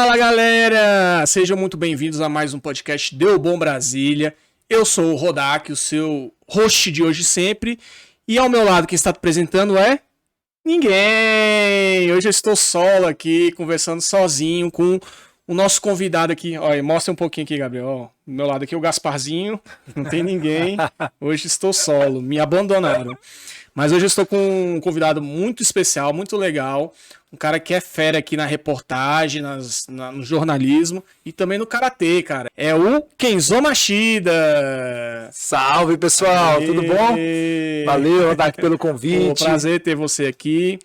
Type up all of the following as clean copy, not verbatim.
Fala galera, sejam muito bem-vindos a mais um podcast Deu Bom Brasília. Eu sou o Rodak, o seu host de hoje e sempre, e ao meu lado quem está apresentando é ninguém. Hoje eu estou solo aqui, conversando sozinho com o nosso convidado aqui. Olha, mostra um pouquinho aqui, Gabriel. Ó, do meu lado aqui é o Gasparzinho, não tem ninguém. Hoje estou solo, me abandonaram. Mas hoje eu estou com um convidado muito especial, muito legal. Um cara que é fera aqui na reportagem, no jornalismo e também no karatê, cara. É o Kenzo Machida. Salve, pessoal. Aê. Tudo bom? Valeu, Rodak, pelo convite. Prazer ter você aqui.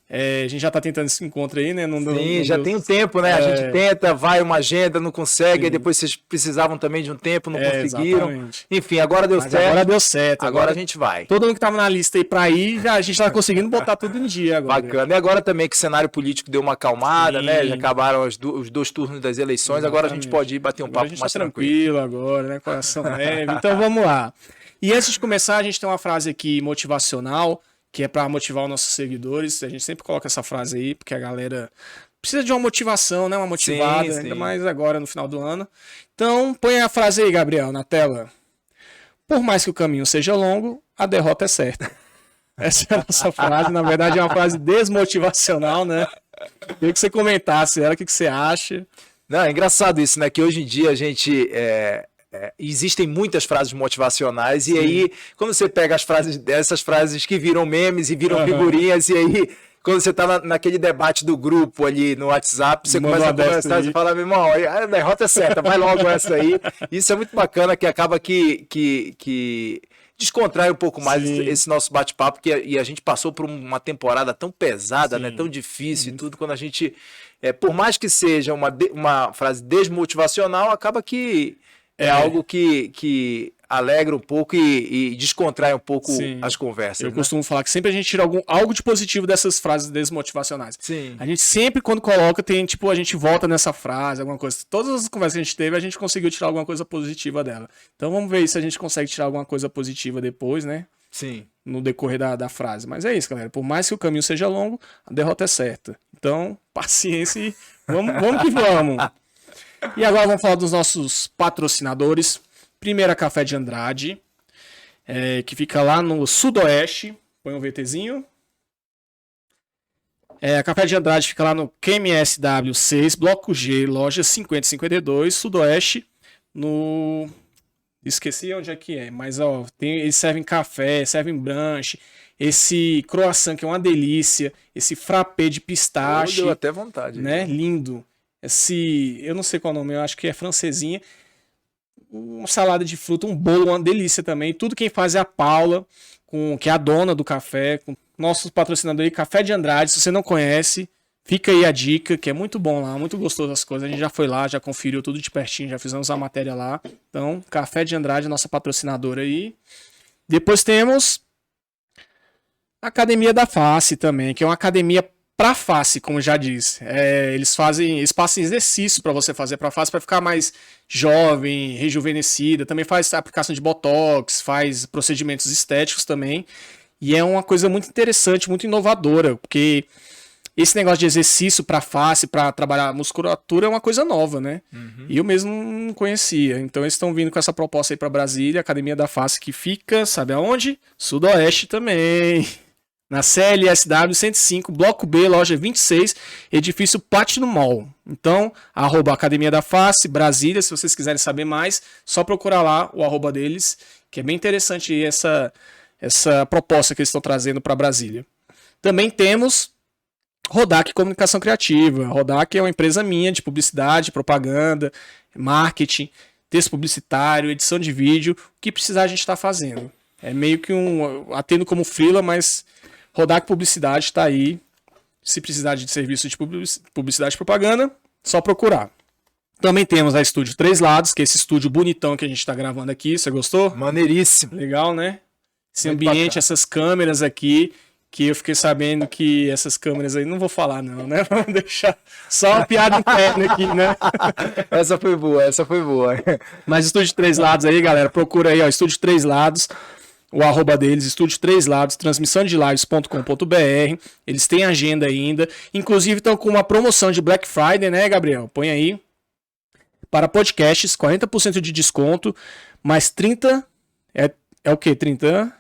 A gente já tá tentando esse encontro aí, né? Sim, já tem um tempo, né? A gente tenta, vai uma agenda, não consegue, aí depois vocês precisavam também de um tempo, não conseguiram. Exatamente. Enfim, agora deu certo. Agora deu certo. Agora a gente vai. Todo mundo que tava na lista aí pra ir, a gente tá conseguindo botar tudo em dia agora. Bacana. E agora também que o cenário político deu uma acalmada, né? Já acabaram os dois turnos das eleições, exatamente. Agora a gente pode ir bater um papo mais tranquilo agora, né? Coração leve. Então vamos lá. E antes de começar, a gente tem uma frase aqui motivacional, que é para motivar os nossos seguidores. A gente sempre coloca essa frase aí, porque a galera precisa de uma motivação, né? Uma motivada, sim. Ainda mais agora no final do ano. Então, põe a frase aí, Gabriel, na tela. Por mais que o caminho seja longo, a derrota é certa. Essa é a nossa frase. Na verdade, é uma frase desmotivacional, né? Queria que você comentasse, o que você acha? Não, é engraçado isso, né? Que hoje em dia a gente... existem muitas frases motivacionais. Sim. E aí, quando você pega essas frases que viram memes e viram figurinhas, e aí, quando você tá naquele debate do grupo ali no WhatsApp, você começa a conversar e fala, meu irmão, a derrota é certa, vai logo essa aí. Isso é muito bacana, que acaba que descontrai um pouco mais esse nosso bate-papo, e a gente passou por uma temporada tão pesada, né, tão difícil e tudo, quando a gente, por mais que seja uma frase desmotivacional, acaba que é algo que alegra um pouco e descontrai um pouco as conversas. Eu costumo falar que sempre a gente tira algo de positivo dessas frases desmotivacionais. Sim. A gente sempre, quando coloca, a gente volta nessa frase, alguma coisa. Todas as conversas que a gente teve, a gente conseguiu tirar alguma coisa positiva dela. Então vamos ver se a gente consegue tirar alguma coisa positiva depois, né? Sim. No decorrer da frase. Mas é isso, galera. Por mais que o caminho seja longo, a derrota é certa. Então, paciência e vamos que vamos. E agora vamos falar dos nossos patrocinadores. Primeiro, a Café de Andrade, que fica lá no Sudoeste. Põe um VTzinho. A Café de Andrade fica lá no QMSW 6, Bloco G, loja 5052, Sudoeste, no... Esqueci onde é que é, mas ó, eles servem café, servem brunch, esse croissant que é uma delícia, esse frappé de pistache. Deu até vontade. Né? Lindo. Eu não sei qual é o nome, eu acho que é francesinha, uma salada de fruta, um bolo, uma delícia também. Tudo quem faz é a Paula, que é a dona do café, com nosso patrocinador aí, Café de Andrade. Se você não conhece, fica aí a dica, que é muito bom lá, muito gostoso as coisas. A gente já foi lá, já conferiu tudo de pertinho, já fizemos a matéria lá. Então, Café de Andrade, nossa patrocinadora aí. Depois temos a Academia da Face também, que é uma academia pra face, como já disse. Eles passam exercício para você fazer pra face, para ficar mais jovem, rejuvenescida. Também faz aplicação de botox, faz procedimentos estéticos também. E é uma coisa muito interessante, muito inovadora, porque esse negócio de exercício pra face, para trabalhar a musculatura, é uma coisa nova, né? E eu mesmo não conhecia. Então eles estão vindo com essa proposta aí pra Brasília, Academia da Face, que fica, sabe aonde? Sudoeste também. Na CLSW 105, Bloco B, loja 26, edifício Platinum Mall. Então, @Academia da Face, Brasília, se vocês quiserem saber mais, só procurar lá o @ deles, que é bem interessante essa proposta que eles estão trazendo para Brasília. Também temos Rodak Comunicação Criativa. Rodak é uma empresa minha de publicidade, propaganda, marketing, texto publicitário, edição de vídeo, o que precisar a gente está fazendo. É meio que atendo como freela, mas Rodak Publicidade está aí. Se precisar de serviço de publicidade e propaganda, só procurar. Também temos a Estúdio Três Lados, que é esse estúdio bonitão que a gente está gravando aqui. Você gostou? Maneiríssimo. Legal, né? Esse muito ambiente, bacana. Essas câmeras aqui, que eu fiquei sabendo que essas câmeras aí, não vou falar não, né? Vamos deixar só uma piada interna aqui, né? Essa foi boa. Mas Estúdio Três Lados aí, galera, procura aí, ó, Estúdio Três Lados. o arroba deles, Estúdio Três Lados, transmissãodelives.com.br. Eles têm agenda ainda. Inclusive estão com uma promoção de Black Friday, né, Gabriel? Põe aí. Para podcasts, 40% de desconto, mais 30... É o quê? 30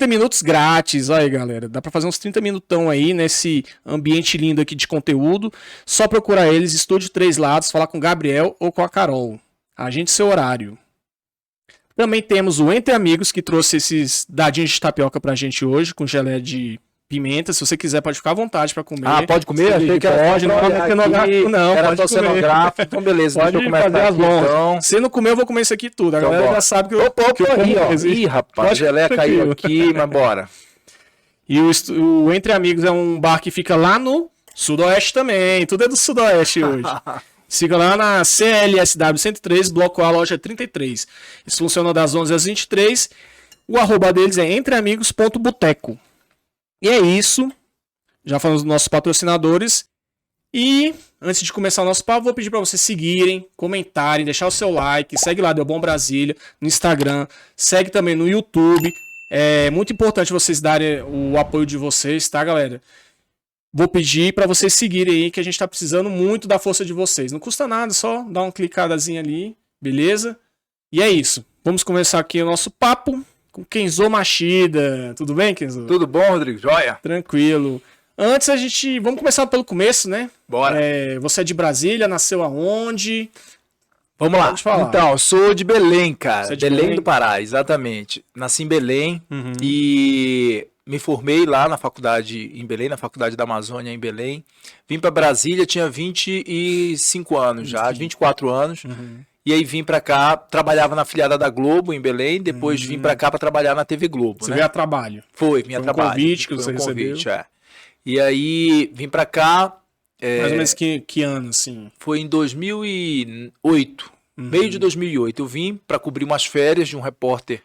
minutos grátis. Olha aí, galera. Dá para fazer uns 30 minutão aí nesse ambiente lindo aqui de conteúdo. Só procurar eles, Estúdio Três Lados, falar com o Gabriel ou com a Carol. Agende seu horário. Também temos o Entre Amigos, que trouxe esses dadinhos de tapioca pra gente hoje, com geleia de pimenta. Se você quiser, pode ficar à vontade para comer. Ah, pode comer? Achei que pode, não é cenográfico, não. Era só cenográfico. Então, beleza. Pode deixa eu começar fazer as aqui, longas. então. Se não comer, eu vou comer isso aqui tudo. A Então, galera bora. já sabe que eu Opa, aí, ó. mesmo. Ih, rapaz, a Pode geleia ficar caiu tranquilo. aqui, mas bora. E o Entre Amigos é um bar que fica lá no Sudoeste também. Tudo é do Sudoeste hoje. Fica lá na CLSW 103, Bloco A, loja 33. Isso funciona das 11 às 23. O arroba deles é entreamigos.boteco. E é isso. Já falamos dos nossos patrocinadores. E antes de começar o nosso papo, vou pedir para vocês seguirem, comentarem, deixar o seu like. Segue lá, Deu Bom Brasília, no Instagram. Segue também no YouTube. É muito importante vocês darem o apoio de vocês, tá, galera? Vou pedir para vocês seguirem aí, que a gente tá precisando muito da força de vocês. Não custa nada, só dar uma clicadazinha ali, beleza? E é isso. Vamos começar aqui o nosso papo com Kenzo Machida. Tudo bem, Kenzo? Tudo bom, Rodrigo? Joia? Tranquilo. Antes vamos começar pelo começo, né? Bora. Você é de Brasília, nasceu aonde? Vamos lá. Pode falar. Então, eu sou de Belém, cara. Você é de Belém Belém? do Pará, exatamente. Nasci em Belém e me formei lá na faculdade em Belém, na Faculdade da Amazônia em Belém. Vim para Brasília, tinha 25 anos já, 24 anos. E aí vim para cá, trabalhava na afiliada da Globo em Belém, depois vim para cá para trabalhar na TV Globo, Você né? veio a trabalho. Vinha um trabalho. convite que Foi você um recebeu? convite, é. E aí vim para cá, Mais ou menos que ano, assim? foi em 2008, meio de 2008. Eu vim para cobrir umas férias de um repórter.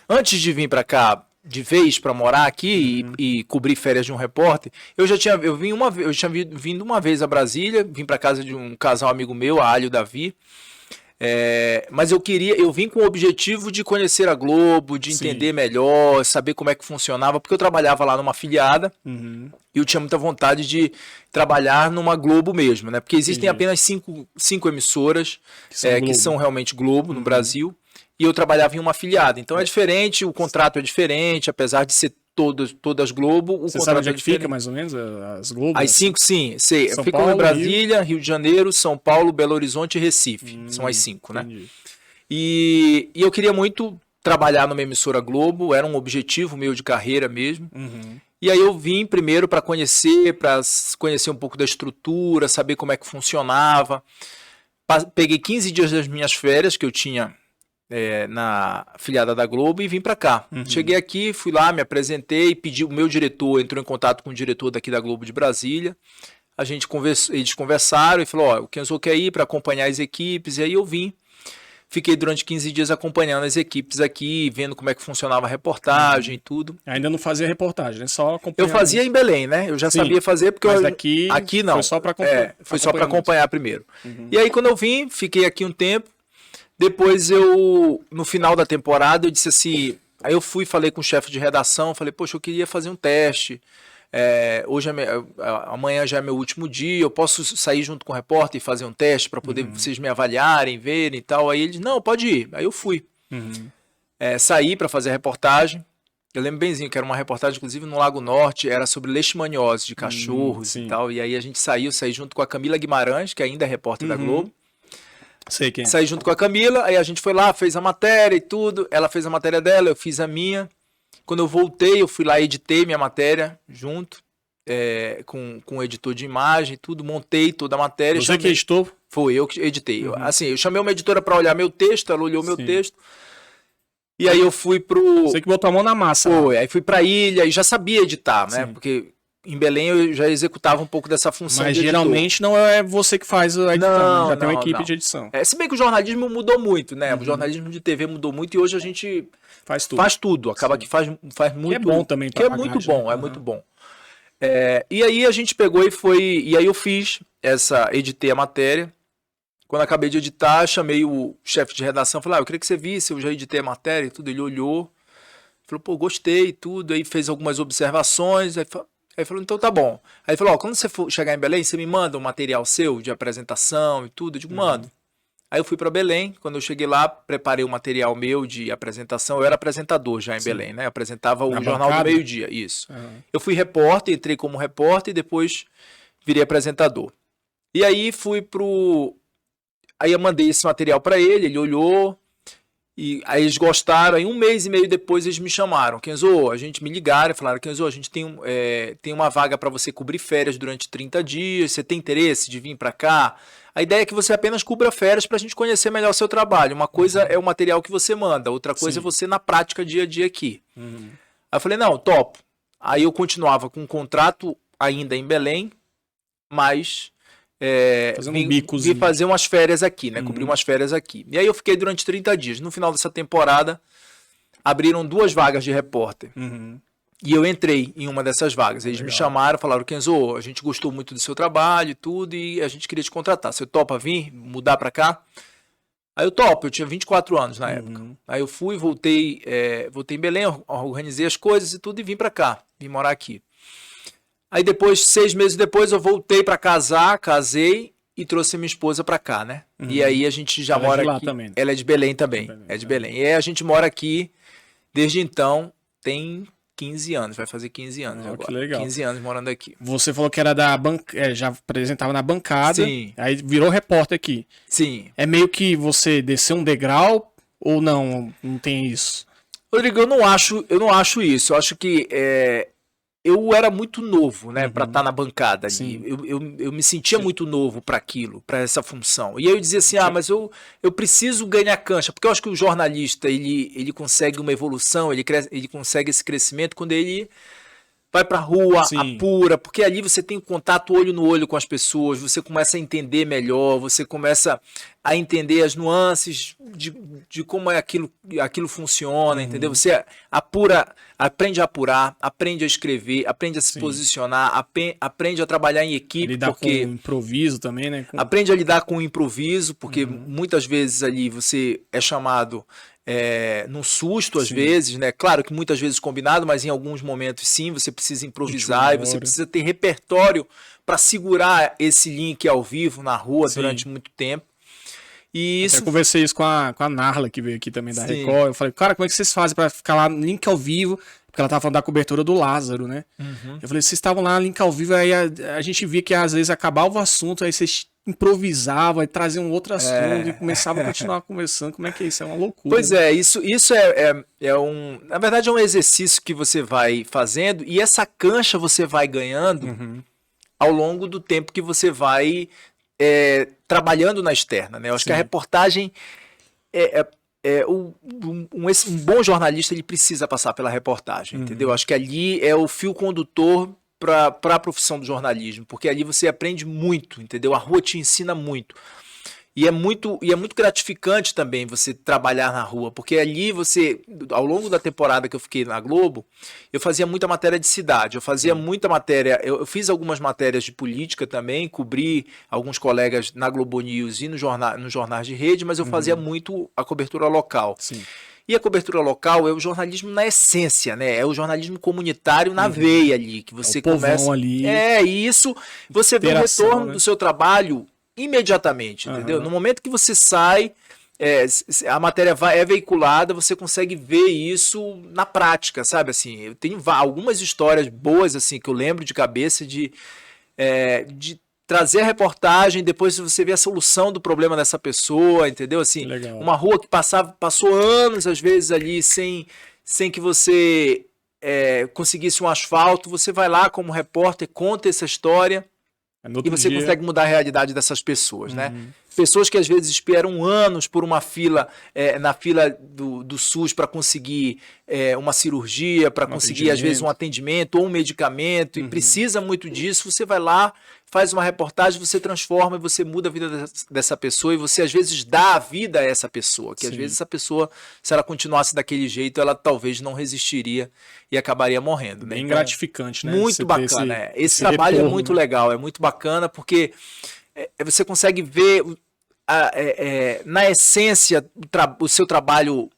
Antes de vir para cá de vez para morar aqui e cobrir férias de um repórter, eu tinha vindo uma vez a Brasília, vim para casa de um casal amigo meu, a Alho e o Davi. Mas eu vim com o objetivo de conhecer a Globo, de Sim. entender melhor, saber como é que funcionava, porque eu trabalhava lá numa afiliada. E eu tinha muita vontade de trabalhar numa Globo mesmo, né? Porque existem Entendi. apenas cinco emissoras que Globo. são realmente Globo no Brasil. E eu trabalhava em uma afiliada. Então é diferente, o contrato é diferente, apesar de ser todas Globo, o Você contrato sabe onde é é que fica, diferente. mais ou menos, as Globos? As 5, sim, sei. São Ficam Paulo, em Brasília, Rio de Janeiro, São Paulo, Belo Horizonte e Recife. São as 5, né? Entendi. E eu queria muito trabalhar numa emissora Globo, era um objetivo meu de carreira mesmo. E aí eu vim primeiro para conhecer um pouco da estrutura, saber como é que funcionava. Peguei 15 dias das minhas férias que eu tinha na afiliada da Globo e vim para cá. Cheguei aqui, fui lá, me apresentei, pedi o meu diretor, entrou em contato com o diretor daqui da Globo de Brasília. A gente conversou, eles conversaram e falou, ó, o Kenzo quer ir para acompanhar as equipes, e aí eu vim. Fiquei durante 15 dias acompanhando as equipes aqui, vendo como é que funcionava a reportagem e tudo. Ainda não fazia reportagem, né? Só Eu acompanhando. fazia em Belém, né? Eu já Sim, sabia fazer, porque mas aqui não. foi só para acompanhar. Foi só para acompanhar primeiro. E aí quando eu vim, fiquei aqui um tempo. Depois no final da temporada, eu disse assim... Aí eu falei com o chefe de redação, falei, poxa, eu queria fazer um teste. Amanhã já é meu último dia, eu posso sair junto com o repórter e fazer um teste para poder vocês me avaliarem, verem e tal. Aí ele disse, não, pode ir. Aí eu fui. Saí para fazer a reportagem. Eu lembro benzinho que era uma reportagem, inclusive, no Lago Norte, era sobre leishmaniose de cachorros sim. e tal. E aí a gente saí junto com a Camila Guimarães, que ainda é repórter da Globo. Sei quem é. Saí junto com a Camila, aí a gente foi lá, fez a matéria e tudo. Ela fez a matéria dela, eu fiz a minha. Quando eu voltei, eu fui lá e editei minha matéria junto, com o editor de imagem, tudo, montei toda a matéria. Você que editou? Foi, eu que editei. Assim, eu chamei uma editora para olhar meu texto, ela olhou meu texto. E aí eu fui pro... Você que botou a mão na massa. Foi, aí fui pra ilha e já sabia editar, né? Sim. Porque em Belém eu já executava um pouco dessa função Mas de editor. geralmente não é você que faz a edição, Não, já tem uma não, equipe não. de edição. Se bem que o jornalismo mudou muito, né? O jornalismo de TV mudou muito e hoje a gente Faz tudo. faz tudo. Acaba que faz muito... Que é bom também Que é pra muito bagagem, bom, né? é muito bom. E aí a gente pegou e aí eu editei a matéria. Quando acabei de editar, chamei o chefe de redação, falei, eu queria que você visse, eu já editei a matéria e tudo. Ele olhou, falou, pô, gostei e tudo. Aí fez algumas observações. Aí falou, então tá bom. Aí falou, ó, quando você for chegar em Belém, você me manda um material seu de apresentação e tudo? Eu digo, mando. Aí eu fui para Belém. Quando eu cheguei lá, preparei o material meu de apresentação. Eu era apresentador já em Belém, né? Eu apresentava o Jornal do Meio-Dia, isso. Eu fui repórter, entrei como repórter e depois virei apresentador. E aí Aí eu mandei esse material para ele olhou. E aí eles gostaram, aí 1 mês e meio depois eles me chamaram, Kenzo, a gente me ligaram e falaram, Kenzo, a gente tem uma vaga para você cobrir férias durante 30 dias, você tem interesse de vir para cá? A ideia é que você apenas cubra férias para a gente conhecer melhor o seu trabalho. Uma coisa é o material que você manda, outra coisa é você na prática dia a dia aqui. Aí eu falei, não, topo. Aí eu continuava com um contrato ainda em Belém, mas... vim fazer umas férias aqui, né? Cobrir umas férias aqui. E aí eu fiquei durante 30 dias. No final dessa temporada, abriram 2 vagas de repórter. E eu entrei em uma dessas vagas. Eles me chamaram, falaram, Kenzo, a gente gostou muito do seu trabalho e tudo, e a gente queria te contratar. Você topa vir, mudar pra cá? Aí eu topo, eu tinha 24 anos na época. Aí eu fui, voltei em Belém, organizei as coisas e tudo, e vim pra cá, vim morar aqui. Aí depois, 6 meses depois, eu voltei para casar, casei e trouxe minha esposa para cá, né? E aí a gente já mora aqui. Também, né? Ela é de Belém também, é de Belém. E aí a gente mora aqui desde então, tem 15 anos, vai fazer 15 anos agora. Que legal. 15 anos morando aqui. Você falou que era já apresentava na bancada, sim. Aí virou repórter aqui. Sim. É meio que você desceu um degrau ou não tem isso? Rodrigo, eu não acho isso. Eu acho que eu era muito novo, né, para estar na bancada ali. Eu me sentia muito novo para aquilo, para essa função. E aí eu dizia assim, mas eu preciso ganhar cancha, porque eu acho que o jornalista, ele consegue uma evolução, ele consegue esse crescimento quando ele vai pra rua, apura, porque ali você tem contato olho no olho com as pessoas, você começa a entender melhor, você começa a entender as nuances de como aquilo funciona, entendeu? Você aprende a apurar, aprende a escrever, aprende a se posicionar, aprende a trabalhar em equipe. Lidar com improviso também, né? Aprende a lidar com o improviso, porque muitas vezes ali você é chamado num susto, às vezes, né? Claro que muitas vezes combinado, mas em alguns momentos sim, você precisa improvisar e você precisa ter repertório para segurar esse link ao vivo na rua durante muito tempo. E isso... Eu conversei isso com a Narla, que veio aqui também da Record. Eu falei, cara, como é que vocês fazem para ficar lá link ao vivo? Porque ela tava falando da cobertura do Lázaro, né? Eu falei, vocês estavam lá, link ao vivo, aí a gente via que às vezes acabava o assunto, aí vocês improvisavam e traziam um outro assunto e começavam a continuar conversando. Como é que é isso? É uma loucura. Pois né? Isso na verdade é um exercício que você vai fazendo e essa cancha você vai ganhando ao longo do tempo que você vai trabalhando na externa, né? Eu acho que a reportagem um bom jornalista ele precisa passar pela reportagem, entendeu? Acho que ali é o fio condutor para a profissão do jornalismo, porque ali você aprende muito, entendeu? A rua te ensina muito. E é muito gratificante também você trabalhar na rua, porque ali você, ao longo da temporada que eu fiquei na Globo, eu fazia muita matéria de cidade, eu fazia muita matéria, eu fiz algumas matérias de política também, cobri alguns colegas na Globo News e nos jornais de rede, mas eu fazia muito a cobertura local. E a cobertura local é o jornalismo na essência, né? É o jornalismo comunitário na veia ali, que você começa... ali. E isso, você vê o retorno do seu trabalho imediatamente, entendeu? No momento que você sai, a matéria é veiculada, você consegue ver isso na prática, sabe? Assim, eu tenho algumas histórias boas assim que eu lembro de cabeça de trazer a reportagem, depois você vê a solução do problema dessa pessoa, entendeu? Assim, uma rua que passou anos às vezes ali sem que você conseguisse um asfalto, você vai lá como repórter, conta essa história. E você consegue mudar a realidade dessas pessoas, né? Pessoas que às vezes esperam anos por uma fila, na fila do SUS para conseguir uma cirurgia, para conseguir às vezes um atendimento ou um medicamento, e precisa muito disso, você vai lá, faz uma reportagem, você transforma e você muda a vida dessa pessoa e você às vezes dá a vida a essa pessoa, que às vezes essa pessoa, se ela continuasse daquele jeito, ela talvez não resistiria e acabaria morrendo. Né? Bem gratificante, né? Muito bacana. Esse trabalho retorno, é muito legal, é muito bacana porque você consegue ver na essência o seu trabalho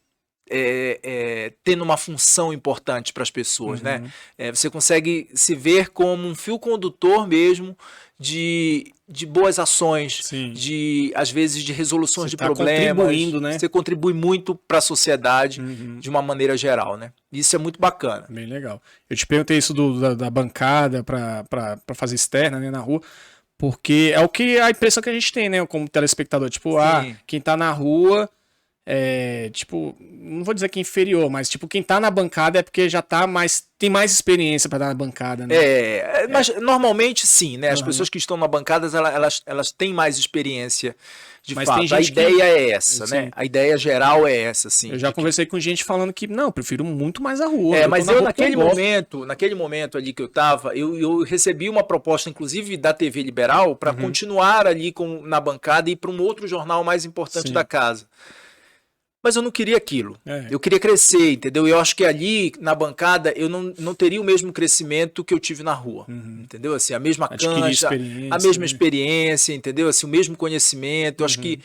tendo uma função importante para as pessoas, né? Uhum. Você consegue se ver como um fio condutor mesmo de boas ações, Sim. às vezes, de resoluções Você de tá problemas. contribuindo, né? Você contribui muito para a sociedade Uhum. de uma maneira geral, né? Isso é muito bacana. Bem legal. Eu te perguntei isso da bancada para fazer externa, né, na rua, porque é o que a impressão que a gente tem, né, como telespectador. Tipo, Sim. quem tá na rua tipo, não vou dizer que é inferior, mas tipo, quem tá na bancada é porque já tem mais experiência para estar na bancada, né? Mas normalmente sim, né? As Uhum. pessoas que estão na bancada, elas têm mais experiência de Mas fato. tem gente a ideia é essa, Sim. né? A ideia geral é essa, sim. Eu já conversei com gente falando que, não, eu prefiro muito mais a rua. Mas eu naquele momento ali que eu tava, eu recebi uma proposta, inclusive, da TV Liberal, para continuar ali na bancada e ir para um outro jornal mais importante da casa. Mas eu não queria aquilo. Eu queria crescer, entendeu? Eu acho que ali, na bancada, eu não teria o mesmo crescimento que eu tive na rua. Entendeu? Assim, a mesma cancha, a mesma experiência, entendeu? Assim, o mesmo conhecimento. Eu acho que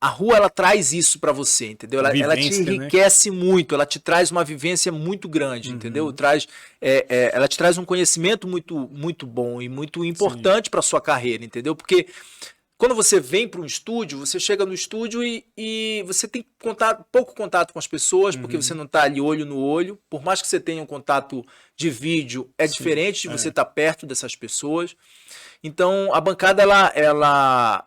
a rua, ela traz isso para você, entendeu? Ela te enriquece, né? Muito, ela te traz uma vivência muito grande, entendeu? Ela te traz um conhecimento muito, muito bom e muito importante para sua carreira, entendeu? Porque quando você vem para um estúdio, você chega no estúdio e você tem pouco contato com as pessoas, porque você não está ali olho no olho. Por mais que você tenha um contato de vídeo, é diferente de você estar perto dessas pessoas. Então, a bancada, ela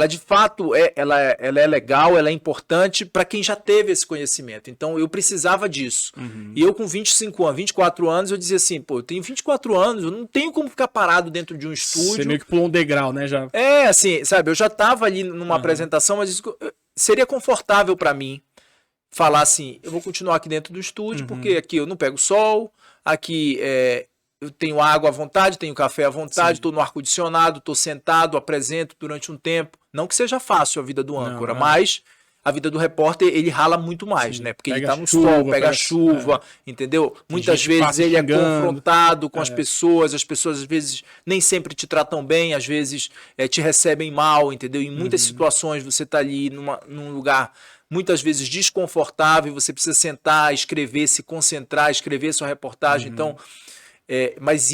de fato, ela é legal, ela é importante para quem já teve esse conhecimento. Então, eu precisava disso. E eu com 25 anos, 24 anos, eu dizia assim, pô, eu tenho 24 anos, eu não tenho como ficar parado dentro de um estúdio. Você meio que pulou um degrau, né? Já. Assim, sabe, eu já estava ali numa apresentação, mas isso seria confortável para mim falar assim, eu vou continuar aqui dentro do estúdio, porque aqui eu não pego sol, aqui eu tenho água à vontade, tenho café à vontade, estou no ar-condicionado, estou sentado, apresento durante um tempo. Não que seja fácil a vida do âncora, mas a vida do repórter, ele rala muito mais, né? Porque ele tá no sol, pega chuva, entendeu? Muitas vezes ele é confrontado com as pessoas às vezes nem sempre te tratam bem, às vezes te recebem mal, entendeu? Em muitas situações você tá ali num lugar muitas vezes desconfortável, você precisa sentar, escrever, se concentrar, escrever sua reportagem. Então, mas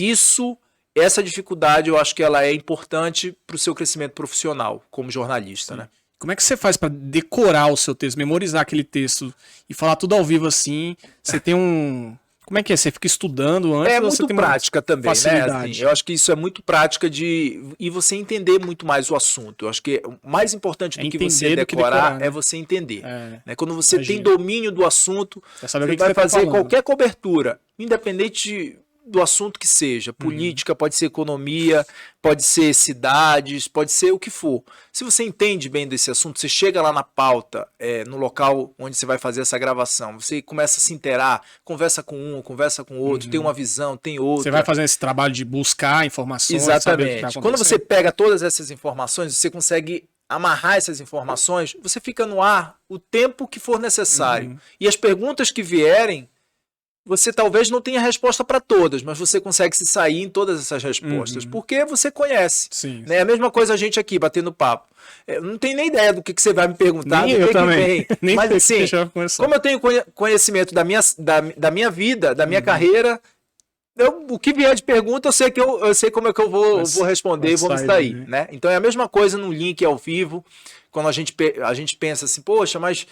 essa dificuldade eu acho que ela é importante para o seu crescimento profissional como jornalista, né? Como é que você faz para decorar o seu texto, memorizar aquele texto e falar tudo ao vivo assim? Você tem um... Como é que é? Você fica estudando antes? É muito prática também, facilidade, né? Assim, eu acho que isso é muito prática e você entender muito mais o assunto. Eu acho que o mais importante do que você decorar né? É você entender. Né? Quando você tem domínio do assunto, você vai fazer qualquer cobertura, independente do assunto que seja, política, pode ser economia, pode ser cidades, pode ser o que for. Se você entende bem desse assunto, você chega lá na pauta, no local onde você vai fazer essa gravação, você começa a se inteirar, conversa com um, conversa com outro, tem uma visão, tem outra. Você vai fazer esse trabalho de buscar informações. Exatamente. Saber o que tá quando você pega todas essas informações, você consegue amarrar essas informações, você fica no ar o tempo que for necessário. E as perguntas que vierem, você talvez não tenha resposta para todas, mas você consegue se sair em todas essas respostas, porque você conhece. Sim. Né? A mesma coisa a gente aqui, batendo papo. Eu não tenho nem ideia do que você vai me perguntar. Nem eu também. Nem mas assim, como eu tenho conhecimento da minha vida, da minha carreira, o que vier de pergunta, eu sei como é que eu vou responder e vou me sair. Né? Então é a mesma coisa no link ao vivo. Quando a gente pensa assim, poxa, mas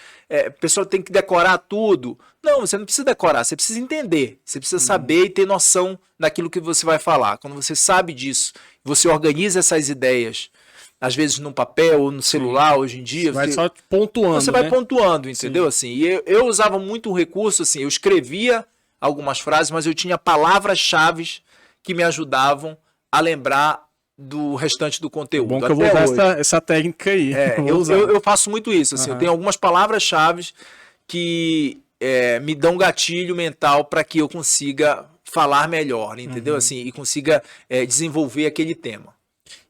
a pessoa tem que decorar tudo. Não, você não precisa decorar, você precisa entender. Você precisa saber e ter noção daquilo que você vai falar. Quando você sabe disso, você organiza essas ideias, às vezes no papel ou no celular, hoje em dia. Você vai só pontuando. Você vai pontuando, entendeu? Assim, e eu usava muito um recurso, assim, eu escrevia algumas frases, mas eu tinha palavras-chave que me ajudavam a lembrar do restante do conteúdo. Bom que eu vou usar essa técnica aí. Eu faço muito isso. Assim, eu tenho algumas palavras-chave que me dão gatilho mental para que eu consiga falar melhor, entendeu? Assim, e consiga desenvolver aquele tema.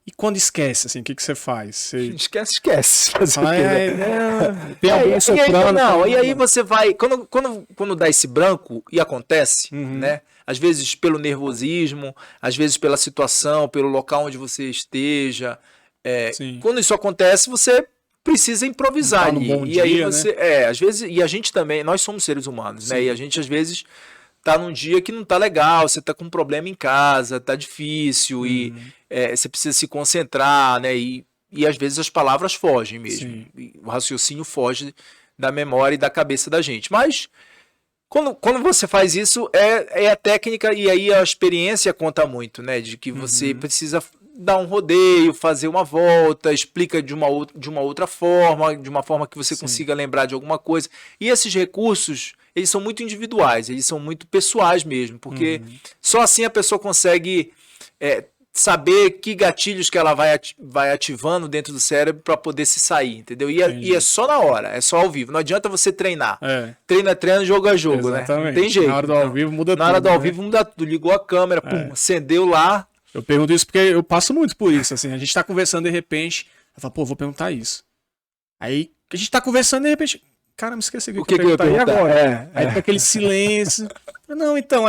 E quando esquece, assim, o que você faz? Você... Esquece. Tem alguém soprando. E aí você vai... Quando dá esse branco, e acontece, né? Às vezes pelo nervosismo, às vezes pela situação, pelo local onde você esteja. Quando isso acontece, você precisa improvisar Tá no ali. bom E dia, aí você, né? às vezes, e a gente também, nós somos seres humanos, né? Sim. E a gente às vezes tá num dia que não tá legal, você tá com um problema em casa, tá difícil e você precisa se concentrar, né? E às vezes as palavras fogem mesmo. Sim. E o raciocínio foge da memória e da cabeça da gente. Mas quando você faz isso, é a técnica e aí a experiência conta muito, né? De que você precisa dar um rodeio, fazer uma volta, explica de uma outra forma, de uma forma que você consiga lembrar de alguma coisa. E esses recursos, eles são muito individuais, eles são muito pessoais mesmo, porque só assim a pessoa consegue saber que gatilhos que ela vai ativando dentro do cérebro para poder se sair, entendeu? E é só na hora, é só ao vivo. Não adianta você treinar. Treina, jogo a jogo, Exatamente. né? Não tem jeito. Na hora do ao vivo muda tudo. Na hora do ao vivo muda tudo. Ligou a câmera, pum, acendeu lá. Eu pergunto isso porque eu passo muito por isso, assim. A gente tá conversando de repente, eu falo, pô, vou perguntar isso. Aí a gente tá conversando de repente, cara, me esqueci o que eu ia perguntar. E perguntar. agora? Aí fica aquele silêncio. Não, então,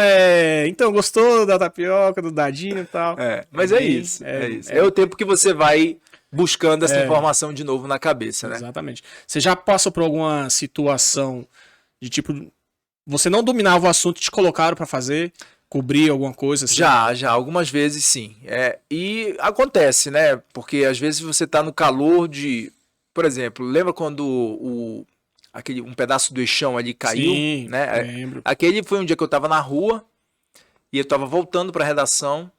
então, gostou da tapioca, do dadinho e tal. Mas é isso. É o tempo que você vai buscando essa informação de novo na cabeça, né? Exatamente. Você já passou por alguma situação de tipo, você não dominava o assunto e te colocaram pra fazer, cobrir alguma coisa assim? Já, algumas vezes sim. E acontece, né? Porque às vezes você tá no calor de... Por exemplo, lembra quando um pedaço do eixão ali caiu? Sim, né? lembro. Aquele foi um dia que eu tava na rua e eu tava voltando pra redação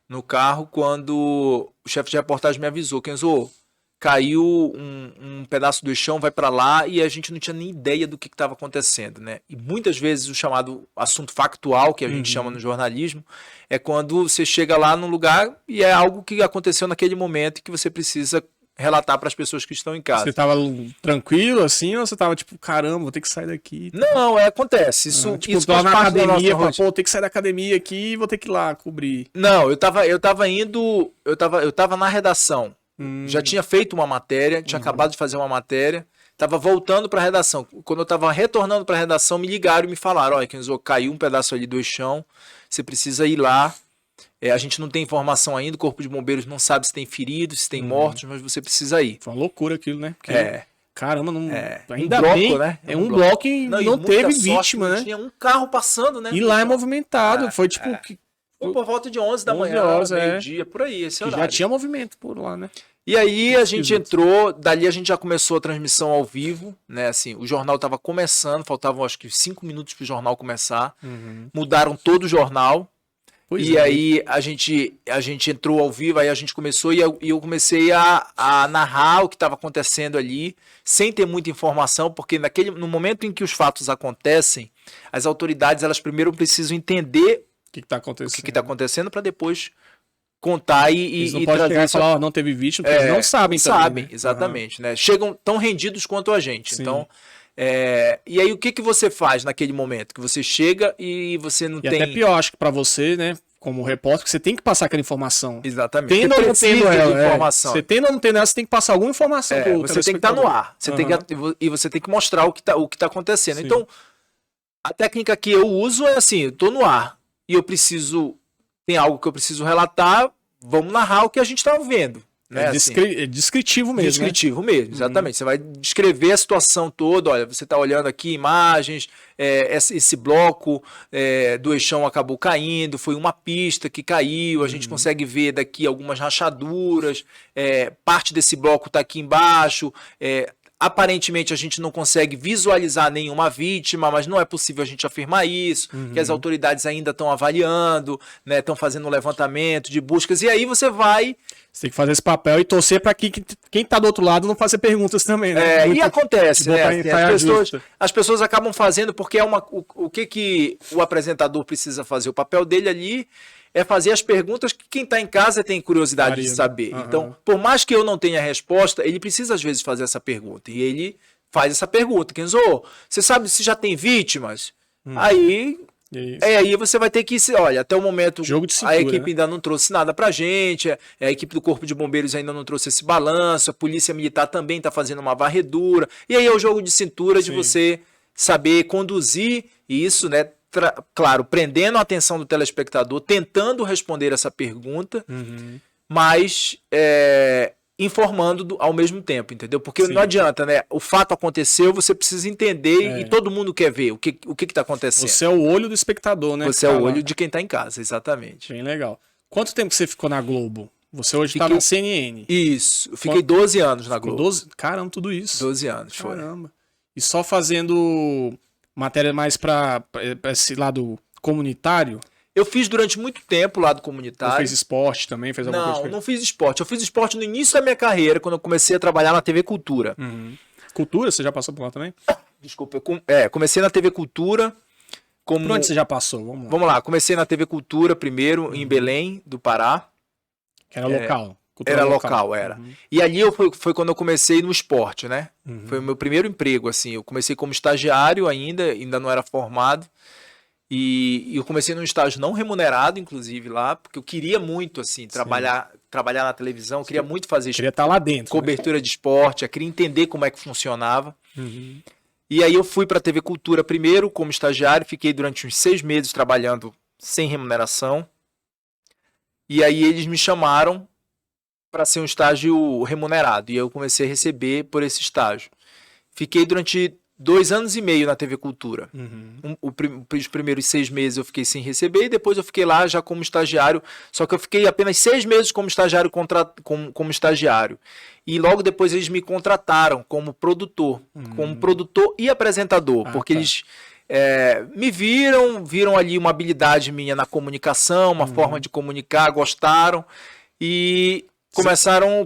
no carro quando o chefe de reportagem me avisou, Kenzo, caiu um pedaço do chão, vai para lá, e a gente não tinha nem ideia do que estava acontecendo, né? E muitas vezes o chamado assunto factual, que a gente chama no jornalismo, é quando você chega lá num lugar e é algo que aconteceu naquele momento e que você precisa relatar para as pessoas que estão em casa. Você tava tranquilo assim, ou você tava tipo, caramba, vou ter que sair daqui? Não, acontece. Isso, tipo, isso faz faz na parte da academia, nossa fala, rotina. pô, tem que sair da academia aqui e vou ter que ir lá cobrir. Não, eu tava na redação. Já tinha feito uma matéria, tinha acabado de fazer uma matéria, tava voltando para a redação. Quando eu tava retornando para a redação, me ligaram e me falaram, olha, Kenzo, caiu um pedaço ali do chão, você precisa ir lá. A gente não tem informação ainda, o Corpo de Bombeiros não sabe se tem feridos, se tem mortos, mas você precisa ir. Foi uma loucura aquilo, né? Porque, caramba, não... ainda bloco, bem, né? um bloco e não teve vítima, né? Tinha um carro passando, né? E lá é movimentado, foi tipo... Por volta de 11 da manhã, meio-dia, por aí, esse horário. Já tinha movimento por lá, né? E aí a gente entrou, dali a gente já começou a transmissão ao vivo, né? Assim, o jornal estava começando, faltavam acho que 5 minutos para o jornal começar. Mudaram todo o jornal. Aí a gente entrou ao vivo, aí a gente começou e eu comecei a narrar o que estava acontecendo ali, sem ter muita informação, porque no momento em que os fatos acontecem, as autoridades elas primeiro precisam entender o que está acontecendo para depois contar eles não podem chegar e falar, não teve vítima, porque eles não sabem também. Sabem, né? Exatamente. Né? Chegam tão rendidos quanto a gente. Sim. Então, e aí o que você faz naquele momento? Que você chega e você não tem... até pior, acho que para você, né, como repórter, que você tem que passar aquela informação. Exatamente. Tendo ou não tendo ela, informação. Você tendo ou não tendo ela, você tem que passar alguma informação. Você tem que estar no ar. E você tem que mostrar o que tá acontecendo. Sim. Então, a técnica que eu uso é assim, eu tô no ar e eu preciso... Tem algo que eu preciso relatar, vamos narrar o que a gente está vendo. Né? É descritivo mesmo. Descritivo mesmo, exatamente. Você vai descrever a situação toda. Olha, você está olhando aqui imagens, esse bloco do eixão acabou caindo, foi uma pista que caiu, a gente consegue ver daqui algumas rachaduras, parte desse bloco está aqui embaixo. Aparentemente a gente não consegue visualizar nenhuma vítima, mas não é possível a gente afirmar isso, que as autoridades ainda estão avaliando, né, estão fazendo um levantamento de buscas, e aí você tem que fazer esse papel e torcer para que quem está do outro lado não faça perguntas também, né? E acontece, né? As pessoas acabam fazendo porque o que o apresentador precisa fazer? O papel dele ali é fazer as perguntas que quem está em casa tem curiosidade de saber. Então, por mais que eu não tenha resposta, ele precisa às vezes fazer essa pergunta. E ele faz essa pergunta. Kenzo, você sabe se já tem vítimas? Aí você vai ter que... Olha, até o momento cintura, a equipe ainda não trouxe nada pra gente, a equipe do Corpo de Bombeiros ainda não trouxe esse balanço, a Polícia Militar também está fazendo uma varredura. E aí é o jogo de cintura de você saber conduzir isso, né? Claro, prendendo a atenção do telespectador, tentando responder essa pergunta, mas informando ao mesmo tempo, entendeu? Porque Sim. não adianta, né? O fato aconteceu, você precisa entender e todo mundo quer ver o que está acontecendo. Você é o olho do espectador, né? Você é o olho de quem está em casa, exatamente. Bem legal. Quanto tempo que você ficou na Globo? Você hoje está na CNN. Isso, eu fiquei 12 anos na Globo. 12? Caramba, tudo isso. 12 anos, foi. Caramba. E só fazendo matéria mais para esse lado comunitário? Eu fiz durante muito tempo lado comunitário. Você fez esporte também? Fez alguma coisa? Não fiz esporte. Eu fiz esporte no início da minha carreira, quando eu comecei a trabalhar na TV Cultura. Cultura? Você já passou por lá também? Desculpa, comecei na TV Cultura. Por onde você já passou? Vamos lá, comecei na TV Cultura primeiro, em Belém, do Pará. Que era local. Era local, era. E ali foi quando eu comecei no esporte, né? Foi o meu primeiro emprego, assim. Eu comecei como estagiário ainda não era formado. E eu comecei num estágio não remunerado, inclusive, lá, porque eu queria muito, assim, trabalhar na televisão, queria muito fazer queria estar lá dentro, cobertura de esporte, eu queria entender como é que funcionava. E aí eu fui para a TV Cultura primeiro, como estagiário, fiquei durante uns 6 meses trabalhando sem remuneração. E aí eles me chamaram para ser um estágio remunerado, e eu comecei a receber por esse estágio. Fiquei durante 2 anos e meio na TV Cultura. Os primeiros 6 meses eu fiquei sem receber e depois eu fiquei lá já como estagiário. Só que eu fiquei apenas 6 meses como estagiário, como estagiário. E logo depois eles me contrataram como produtor e apresentador, porque eles me viram ali uma habilidade minha na comunicação, uma forma de comunicar, gostaram e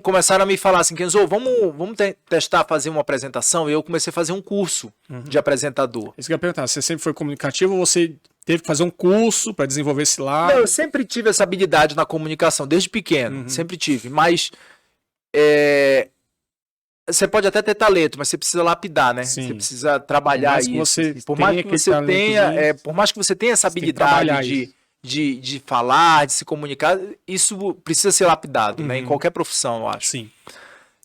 começaram a me falar assim, Kenzo, vamos testar fazer uma apresentação. E eu comecei a fazer um curso de apresentador. Isso que eu ia perguntar, você sempre foi comunicativo ou você teve que fazer um curso para desenvolver esse lado? Não, eu sempre tive essa habilidade na comunicação, desde pequeno, sempre tive, mas você pode até ter talento, mas você precisa lapidar, né? Sim. Você precisa trabalhar isso. Por mais que você tenha essa habilidade de falar, de se comunicar, isso precisa ser lapidado, né? Em qualquer profissão, eu acho. Sim.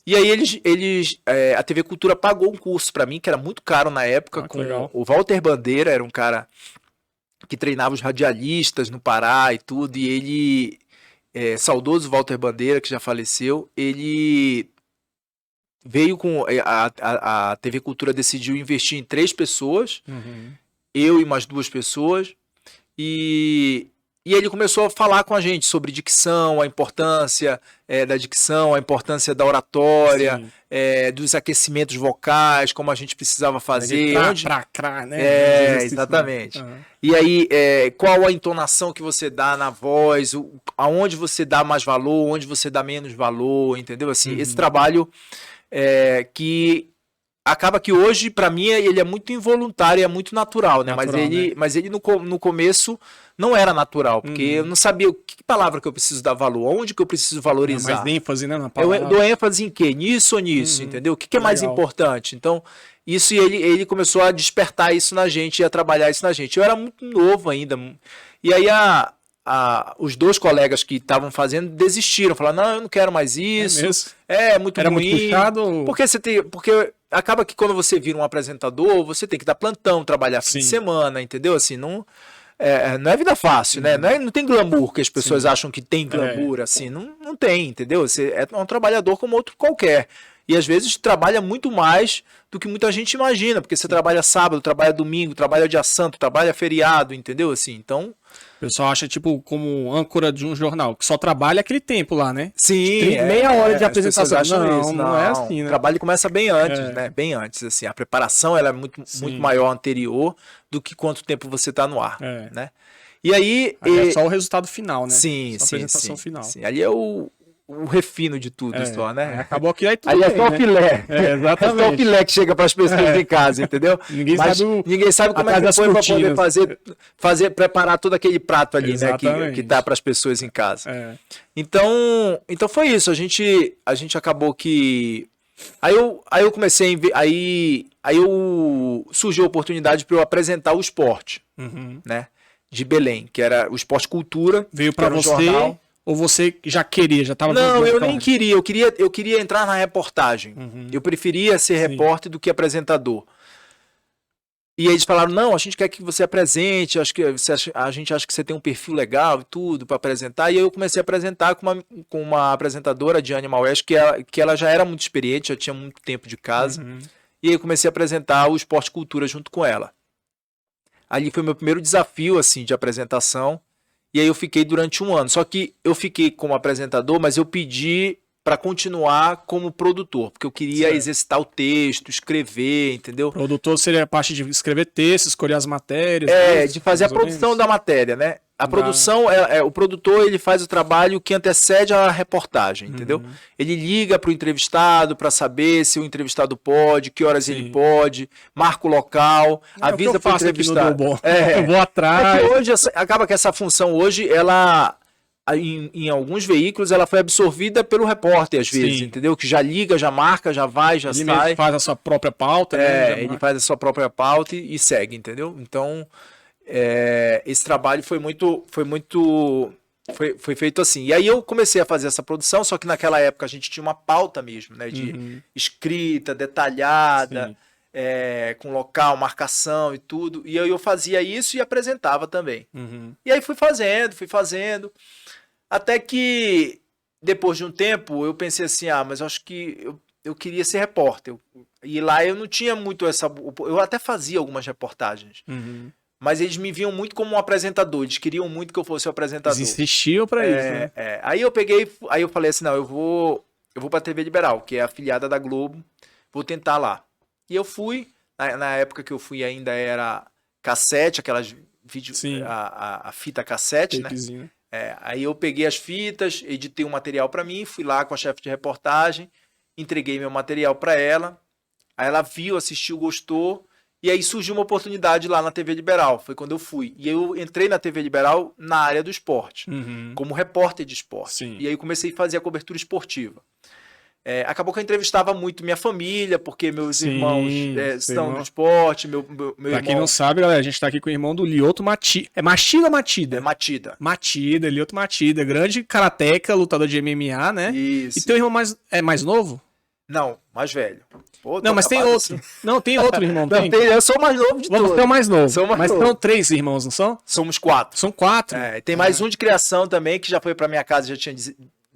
E aí a TV Cultura pagou um curso para mim, que era muito caro na época, com o Walter Bandeira, era um cara que treinava os radialistas no Pará e tudo, e ele, saudoso Walter Bandeira, que já faleceu, ele veio com... A TV Cultura decidiu investir em 3 pessoas, eu e mais 2 pessoas, e ele começou a falar com a gente sobre dicção, a importância da dicção, a importância da oratória, dos aquecimentos vocais, como a gente precisava fazer. Né? Exatamente. E aí, qual a entonação que você dá na voz, aonde você dá mais valor, onde você dá menos valor, entendeu? Assim, esse trabalho que... Acaba que hoje, para mim, ele é muito involuntário, é muito natural, né? Mas ele no começo não era natural, porque eu não sabia que palavra que eu preciso dar valor, onde que eu preciso valorizar. Mais ênfase, né, na palavra. Eu dou ênfase em quê? Nisso ou nisso, entendeu? O que é mais importante? Então, isso ele começou a despertar isso na gente e a trabalhar isso na gente. Eu era muito novo ainda. E aí os 2 colegas que estavam fazendo desistiram, falaram, não, eu não quero mais isso. Muito Era ruim. Muito puxado? Porque acaba que quando você vira um apresentador, você tem que dar plantão, trabalhar fim de semana, entendeu? Assim, não é vida fácil, né? Não tem glamour, que as pessoas acham que tem glamour, assim. Não tem, entendeu? Você é um trabalhador como outro qualquer. E às vezes trabalha muito mais do que muita gente imagina, porque você trabalha sábado, trabalha domingo, trabalha dia santo, trabalha feriado, entendeu? Assim, então... O pessoal acha, tipo, como âncora de um jornal, que só trabalha aquele tempo lá, né? Sim. Meia hora de apresentação. Não é assim, né? O trabalho começa bem antes, né? Bem antes, assim. A preparação, ela é muito maior anterior do que quanto tempo você está no ar, né? E aí... é só o resultado final, né? Sim, a apresentação final. Sim. Ali é o refino de tudo só, né? Acabou aqui, aí tudo ali bem, é só o filé. Exatamente. É só o filé que chega para as pessoas em casa, entendeu? Ninguém sabe como é que foi para poder preparar todo aquele prato ali, né? Que dá para as pessoas em casa. Então foi isso. A gente acabou que... Aí eu comecei aí surgiu a oportunidade para eu apresentar o esporte, né? De Belém, que era o Esporte Cultura. Veio para você... Jornal. Ou você já queria, já estava... Não, eu nem queria. Eu queria entrar na reportagem. Eu preferia ser repórter do que apresentador. E eles falaram, não, a gente quer que você apresente, a gente acha que você tem um perfil legal e tudo para apresentar. E aí eu comecei a apresentar com uma apresentadora de Animal West, que ela já era muito experiente, já tinha muito tempo de casa. Uhum. E aí eu comecei a apresentar o Esporte Cultura junto com ela. Ali foi meu primeiro desafio, assim, de apresentação. E aí eu fiquei durante 1 ano. Só que eu fiquei como apresentador, mas eu pedi para continuar como produtor, porque eu queria exercitar o texto, escrever, entendeu? Produtor seria a parte de escrever texto, escolher as matérias. De fazer a produção da matéria, né? A produção, o produtor, ele faz o trabalho que antecede a reportagem, entendeu? Ele liga para o entrevistado para saber se o entrevistado pode, que horas ele pode, marca o local, avisa para o entrevistado. Eu vou atrás. É que hoje, acaba que essa função hoje, ela... Em alguns veículos ela foi absorvida pelo repórter às vezes, entendeu? Que já liga, já marca, já vai, já sai. Ele faz a sua própria pauta, né? Ele faz a sua própria pauta e segue, entendeu? Então, esse trabalho foi feito assim. E aí eu comecei a fazer essa produção, só que naquela época a gente tinha uma pauta mesmo, né? De escrita, detalhada, com local, marcação e tudo. E eu fazia isso e apresentava também. E aí fui fazendo. Até que, depois de um tempo, eu pensei assim, mas eu acho que eu queria ser repórter. E lá eu não tinha muito essa... Eu até fazia algumas reportagens. Mas eles me viam muito como um apresentador. Eles queriam muito que eu fosse o apresentador. Eles insistiam pra isso, né? Aí eu falei assim, não, eu vou pra TV Liberal, que é afiliada da Globo. Vou tentar lá. E eu fui. Na época que eu fui ainda era cassete, aquelas vídeos... A fita cassete, tapezinho, né? Aí eu peguei as fitas, editei um material para mim, fui lá com a chefe de reportagem, entreguei meu material para ela, aí ela viu, assistiu, gostou, e aí surgiu uma oportunidade lá na TV Liberal, foi quando eu fui. E eu entrei na TV Liberal na área do esporte, como repórter de esporte. E aí eu comecei a fazer a cobertura esportiva. Acabou que eu entrevistava muito minha família, porque meus irmãos são do esporte, meu pra irmão... quem não sabe, galera, a gente tá aqui com o irmão do Lyoto Matida. É Machida ou Matida? É Matida. Matida, Lyoto Matida. Grande karateca, lutador de MMA, né? Isso. E teu irmão mais novo? Não, mais velho. Pô, não, mas tem outro. Assim. Não, tem outro irmão. Não, eu sou o mais novo de todos. Você é o mais novo. Mas são 3 irmãos, não são? Somos 4. São 4. Tem mais um de criação também, que já foi pra minha casa, já tinha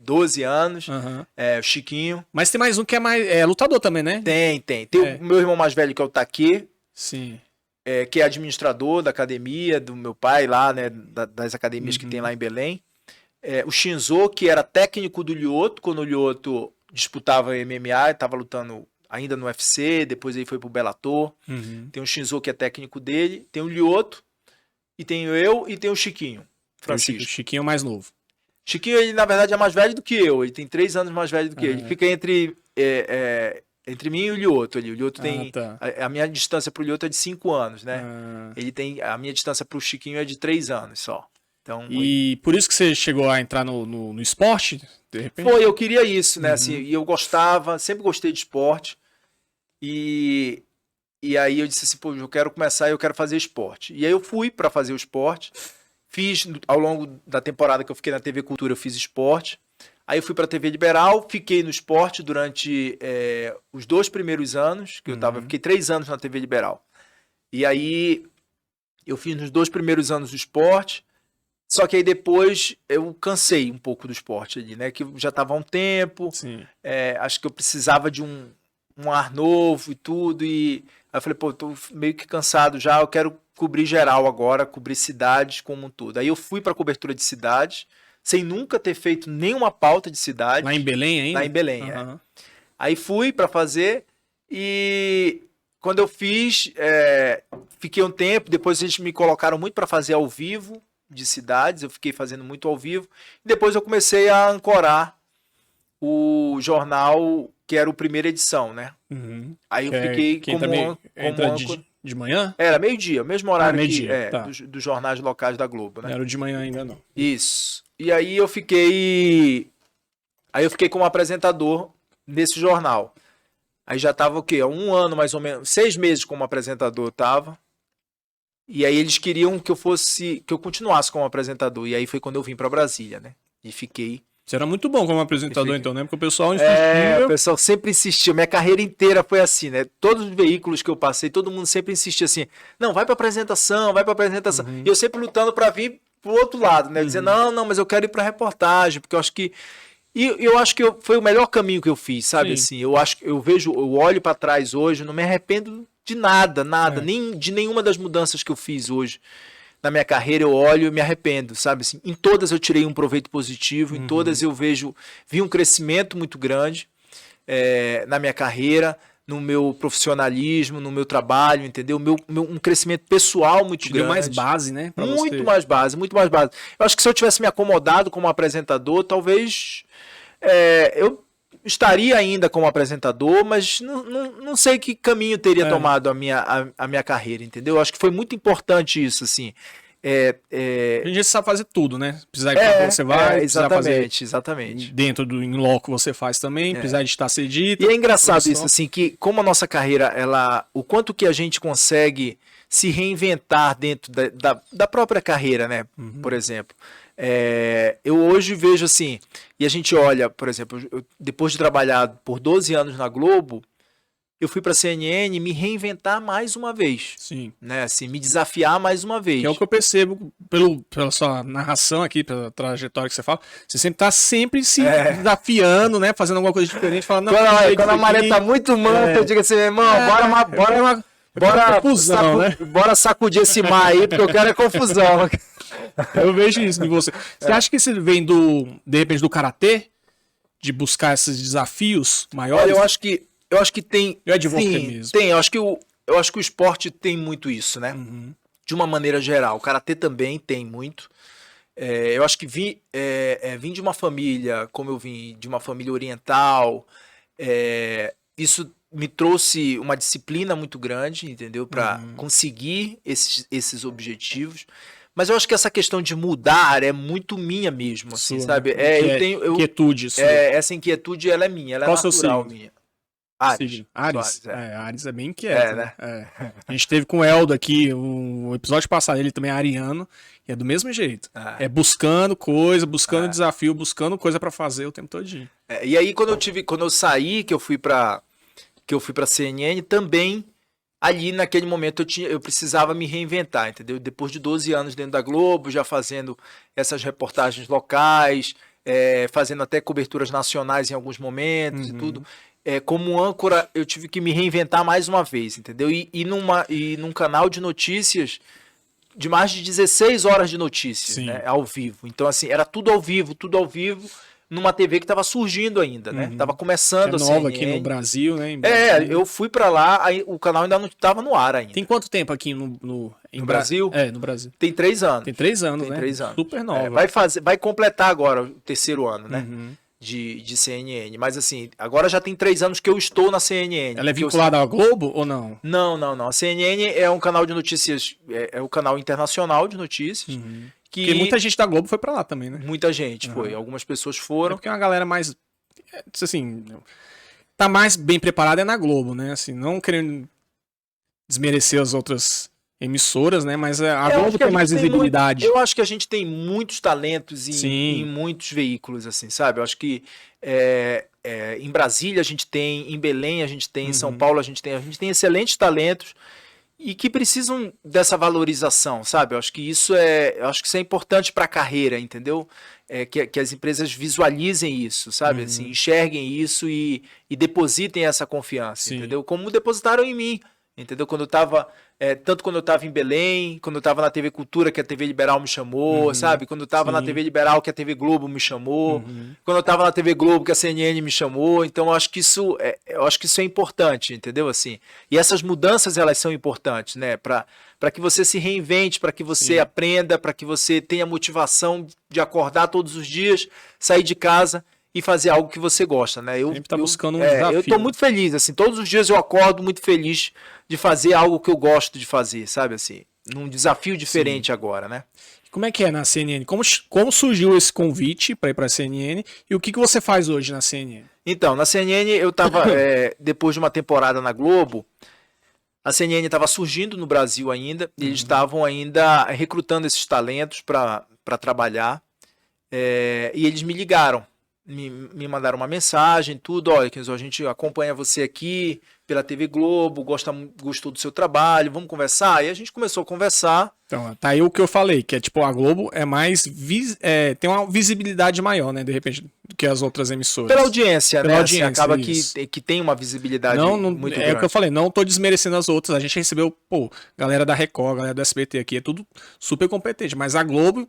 12 anos. O Chiquinho. Mas tem mais um que é lutador também, né? Tem. Tem o meu irmão mais velho, que é o Taque. Sim. Que é administrador da academia do meu pai lá, né? Das academias que tem lá em Belém. O Shinzo, que era técnico do Lyoto, quando o Lyoto disputava MMA, estava lutando ainda no UFC, depois ele foi pro Bellator. Tem o Shinzo, que é técnico dele. Tem o Lyoto, e tenho eu, e tem o Chiquinho, Francisco. O Chiquinho é o mais novo. Chiquinho, ele na verdade é mais velho do que eu. Ele tem 3 anos mais velho do que eu. Ele fica entre mim e o Lyoto ali. O Lyoto tem... Tá. A minha distância pro Lyoto é de 5 anos, né? Ele tem... A minha distância pro Chiquinho é de 3 anos só. Então, e por isso que você chegou a entrar no esporte, de repente? Foi, eu queria isso, né? Assim, e eu gostava, sempre gostei de esporte. E aí eu disse assim, pô, eu quero começar, eu quero fazer esporte. E aí eu fui para fazer o esporte. Fiz, ao longo da temporada que eu fiquei na TV Cultura, eu fiz esporte. Aí eu fui para a TV Liberal, fiquei no esporte durante os 2 primeiros anos, que eu fiquei 3 anos na TV Liberal. E aí eu fiz nos 2 primeiros anos do esporte, só que aí depois eu cansei um pouco do esporte ali, né? Que já estava há um tempo, acho que eu precisava de um ar novo e tudo, e aí eu falei, pô, tô meio que cansado já, eu quero cobrir geral agora, cobrir cidades como um todo. Aí eu fui para cobertura de cidades, sem nunca ter feito nenhuma pauta de cidade. Lá em Belém ainda? Lá em Belém, Aí fui para fazer, e quando eu fiz, fiquei um tempo, depois eles me colocaram muito para fazer ao vivo de cidades, eu fiquei fazendo muito ao vivo, e depois eu comecei a ancorar o jornal, que era o primeira edição, né? Aí eu fiquei como âncora. De manhã? Era meio-dia, mesmo horário tá. dos jornais locais da Globo, né? Não era o de manhã ainda, não. Isso. E aí eu fiquei como apresentador nesse jornal. Aí já tava o quê? 1 ano mais ou menos, 6 meses como apresentador eu tava. E aí eles queriam que eu continuasse como apresentador. E aí foi quando eu vim para Brasília, né? E fiquei Você era muito bom como apresentador, então, né? Porque o pessoal O insistia. pessoal sempre insistiu. Minha carreira inteira foi assim, né? Todos os veículos que eu passei, todo mundo sempre insistia assim: não, vai pra apresentação, vai pra apresentação. E eu sempre lutando pra vir pro outro lado, né? Dizendo, não, mas eu quero ir pra reportagem, porque eu acho que. E eu acho que foi o melhor caminho que eu fiz, sabe? Sim. Assim, eu acho que eu olho pra trás hoje, não me arrependo de nada, nem de nenhuma das mudanças que eu fiz hoje. Na minha carreira eu olho e me arrependo, sabe? Assim, em todas eu tirei um proveito positivo, em todas eu vi um crescimento muito grande na minha carreira, no meu profissionalismo, no meu trabalho, entendeu? Um crescimento pessoal muito grande. Deu mais base, né? Muito mais base, muito mais base. Eu acho que se eu tivesse me acomodado como apresentador, talvez eu estaria ainda como apresentador, mas não sei que caminho teria tomado a minha carreira, entendeu? Eu acho que foi muito importante isso, assim. A gente sabe fazer tudo, né? Precisar ir pra você vai, exatamente. Dentro do in loco você faz também, precisar de estar ser dito. E é engraçado isso, assim, que como a nossa carreira, o quanto que a gente consegue se reinventar dentro da própria carreira, né? Por exemplo. Eu hoje vejo assim, e a gente olha, por exemplo, depois de trabalhar por 12 anos na Globo, eu fui para a CNN me reinventar mais uma vez. Sim. Né? Assim, me desafiar mais uma vez. Que é o que eu percebo pela sua narração aqui, pela trajetória que você fala. Você sempre tá se desafiando, né? Fazendo alguma coisa diferente. Falando, quando a maré tá muito mansa, eu digo assim, irmão, bora sacudir esse mar aí, porque eu quero é confusão. Eu vejo isso em você. Você acha que isso vem de repente, do karatê? De buscar esses desafios maiores? Olha, eu acho que tem. É de você mesmo. Tem, eu acho que o esporte tem muito isso, né? De uma maneira geral. O karatê também tem muito. Eu acho que vim de uma família, como eu vim, de uma família oriental. Isso me trouxe uma disciplina muito grande, entendeu? Para conseguir esses objetivos. Mas eu acho que essa questão de mudar é muito minha mesmo, assim, sua, sabe? Eu tenho inquietude. Essa inquietude, ela é minha, ela é natural minha. Ares. Ares é bem inquieto, né? A gente teve com o Eldo aqui, o episódio passado, ele também é ariano, e é do mesmo jeito. Buscando coisa, buscando desafio, buscando coisa pra fazer o tempo todinho. E aí, quando eu saí, que eu fui pra CNN, também, ali naquele momento, eu precisava me reinventar, entendeu? Depois de 12 anos dentro da Globo, já fazendo essas reportagens locais, fazendo até coberturas nacionais em alguns momentos e tudo. Como âncora, eu tive que me reinventar mais uma vez, entendeu? E num canal de notícias de mais de 16 horas de notícias, né? Ao vivo. Então, assim, era tudo ao vivo, numa TV que estava surgindo ainda, né? Tava começando assim. Nova aqui no Brasil, né? Eu fui para lá, aí o canal ainda não estava no ar ainda. Tem quanto tempo aqui no Brasil? No Brasil. Tem 3 anos. Tem 3 anos, né? 3 anos. Super nova. Vai completar agora o 3º ano, né? De CNN. Mas assim, agora já tem 3 anos que eu estou na CNN. Ela é vinculada à Globo ou não? Não. A CNN é um canal de notícias, é um canal internacional de notícias. Porque muita gente da Globo foi pra lá também, né? Muita gente foi. Algumas pessoas foram. Porque é uma galera mais, assim, tá mais bem preparada na Globo, né? Assim, não querendo desmerecer as outras emissoras, né? Mas a Globo tem mais visibilidade. Eu acho que a gente tem muitos talentos em muitos veículos, assim, sabe? Eu acho que em Brasília a gente tem, em Belém a gente tem, em São Paulo a gente tem excelentes talentos e que precisam dessa valorização, sabe? Eu acho que isso é importante para a carreira, entendeu? Que as empresas visualizem isso, sabe? Assim, enxerguem isso e depositem essa confiança, entendeu? Como depositaram em mim. Entendeu? Tanto quando eu estava em Belém, quando eu estava na TV Cultura, que a TV Liberal me chamou, sabe? Quando eu estava na TV Liberal, que a TV Globo me chamou, quando eu estava na TV Globo, que a CNN me chamou. Então, eu acho que isso é importante, entendeu? Assim, e essas mudanças, elas são importantes, né? Para que você se reinvente, para que você aprenda, para que você tenha motivação de acordar todos os dias, sair de casa e fazer algo que você gosta, né? Sempre tá buscando um desafio. Eu tô muito feliz, assim, todos os dias eu acordo muito feliz de fazer algo que eu gosto de fazer, sabe, assim, num desafio diferente agora, né? Como é que é na CNN? Como surgiu esse convite para ir para a CNN e o que você faz hoje na CNN? Então, na CNN eu tava, depois de uma temporada na Globo, a CNN estava surgindo no Brasil ainda, e eles estavam ainda recrutando esses talentos para trabalhar, e eles me ligaram. me mandaram uma mensagem, tudo, olha, Kenzo, a gente acompanha você aqui pela TV Globo, gostou do seu trabalho, vamos conversar? E a gente começou a conversar. Então, tá aí o que eu falei, que é tipo, a Globo é mais, tem uma visibilidade maior, né, de repente, do que as outras emissoras. Pela audiência, Pela né? audiência, Assim, acaba isso. que tem uma visibilidade Não, muito é grande. o que eu falei, não tô desmerecendo as outras, a gente recebeu, pô, galera da Record, galera do SBT aqui, é tudo super competente, mas a Globo,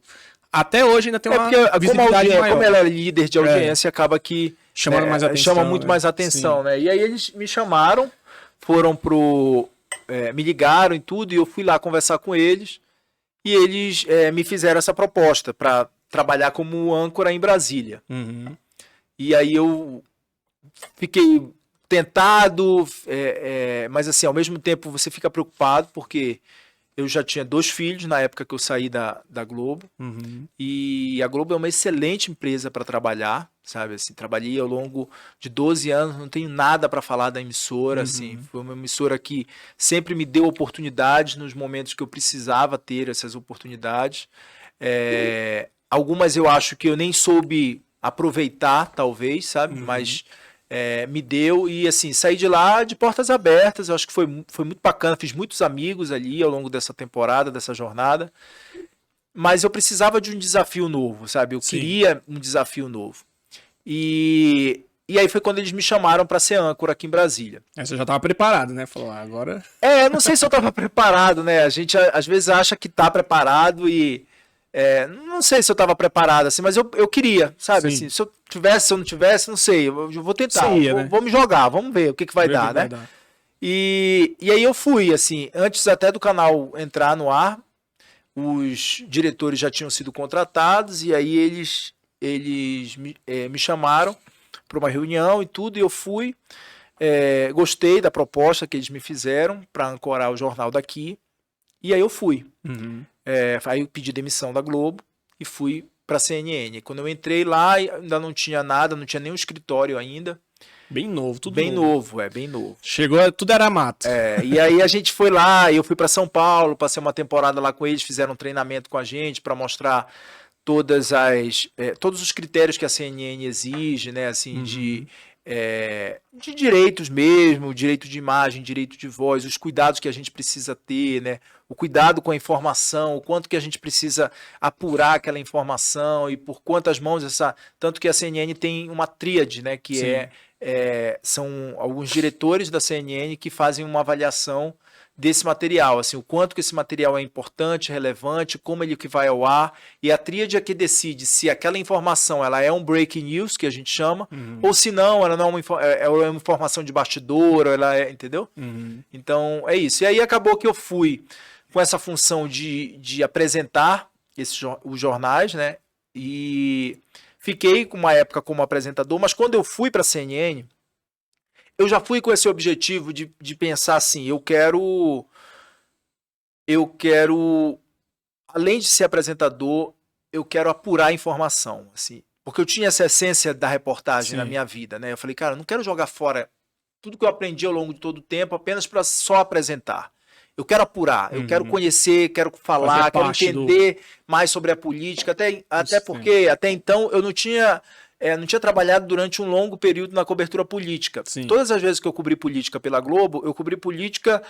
até hoje ainda tem uma visibilidade maior. Como ela é líder de audiência, acaba que chamando mais atenção, chama muito mais atenção, né? E aí eles me chamaram, foram me ligaram e tudo, e eu fui lá conversar com eles, e eles me fizeram essa proposta para trabalhar como âncora em Brasília. Uhum. E aí eu fiquei tentado, mas assim, ao mesmo tempo você fica preocupado, porque eu já tinha 2 filhos na época que eu saí da Globo. Uhum. E a Globo é uma excelente empresa para trabalhar, sabe? Assim, trabalhei ao longo de 12 anos, não tenho nada para falar da emissora. Assim, foi uma emissora que sempre me deu oportunidades nos momentos que eu precisava ter essas oportunidades. Algumas eu acho que eu nem soube aproveitar, talvez, sabe? Mas me deu, e assim, saí de lá de portas abertas. Eu acho que foi muito bacana, fiz muitos amigos ali ao longo dessa temporada, dessa jornada, mas eu precisava de um desafio novo, sabe? Eu queria um desafio novo, e aí foi quando eles me chamaram para ser âncora aqui em Brasília. Você já estava preparado, né? Falou, agora... Não sei se eu estava preparado, né? A gente às vezes acha que está preparado e... não sei se eu estava preparado, assim, mas eu queria, sabe? Assim, se eu tivesse, se eu não tivesse, não sei. Eu vou tentar, vou me jogar, vamos ver o que vai dar, né? E aí eu fui, assim, antes até do canal entrar no ar, os diretores já tinham sido contratados, e aí eles me chamaram para uma reunião e tudo, e eu fui. Gostei da proposta que eles me fizeram para ancorar o jornal daqui, e aí eu fui. Uhum. Aí eu pedi demissão da Globo e fui para a CNN. Quando eu entrei lá, ainda não tinha nada, não tinha nenhum escritório ainda. Bem novo, tudo bem novo. Bem novo. Chegou, tudo era mato. E aí a gente foi lá, eu fui para São Paulo, passei uma temporada lá com eles, fizeram um treinamento com a gente para mostrar todos os critérios que a CNN exige, né, assim, de direitos mesmo, direito de imagem, direito de voz, os cuidados que a gente precisa ter, né, o cuidado com a informação, o quanto que a gente precisa apurar aquela informação e por quantas mãos tanto que a CNN tem uma tríade, né, que são alguns diretores da CNN que fazem uma avaliação desse material, assim, o quanto que esse material é importante, relevante, como ele que vai ao ar, e a tríade é que decide se aquela informação ela é um breaking news, que a gente chama, ou se não, ela não é uma informação de bastidor, ela entendeu? Então, é isso. E aí acabou que eu fui com essa função de apresentar os jornais, né, e fiquei com uma época como apresentador, mas quando eu fui para a CNN, eu já fui com esse objetivo de pensar assim, eu quero, além de ser apresentador, eu quero apurar a informação, assim, porque eu tinha essa essência da reportagem na minha vida, né? Eu falei, cara, eu não quero jogar fora tudo que eu aprendi ao longo de todo o tempo apenas para só apresentar. Eu quero apurar, eu quero conhecer, quero falar, quero entender mais sobre a política, até porque até então eu não tinha trabalhado durante um longo período na cobertura política. Todas as vezes que eu cobri política pela Globo, eu cobri política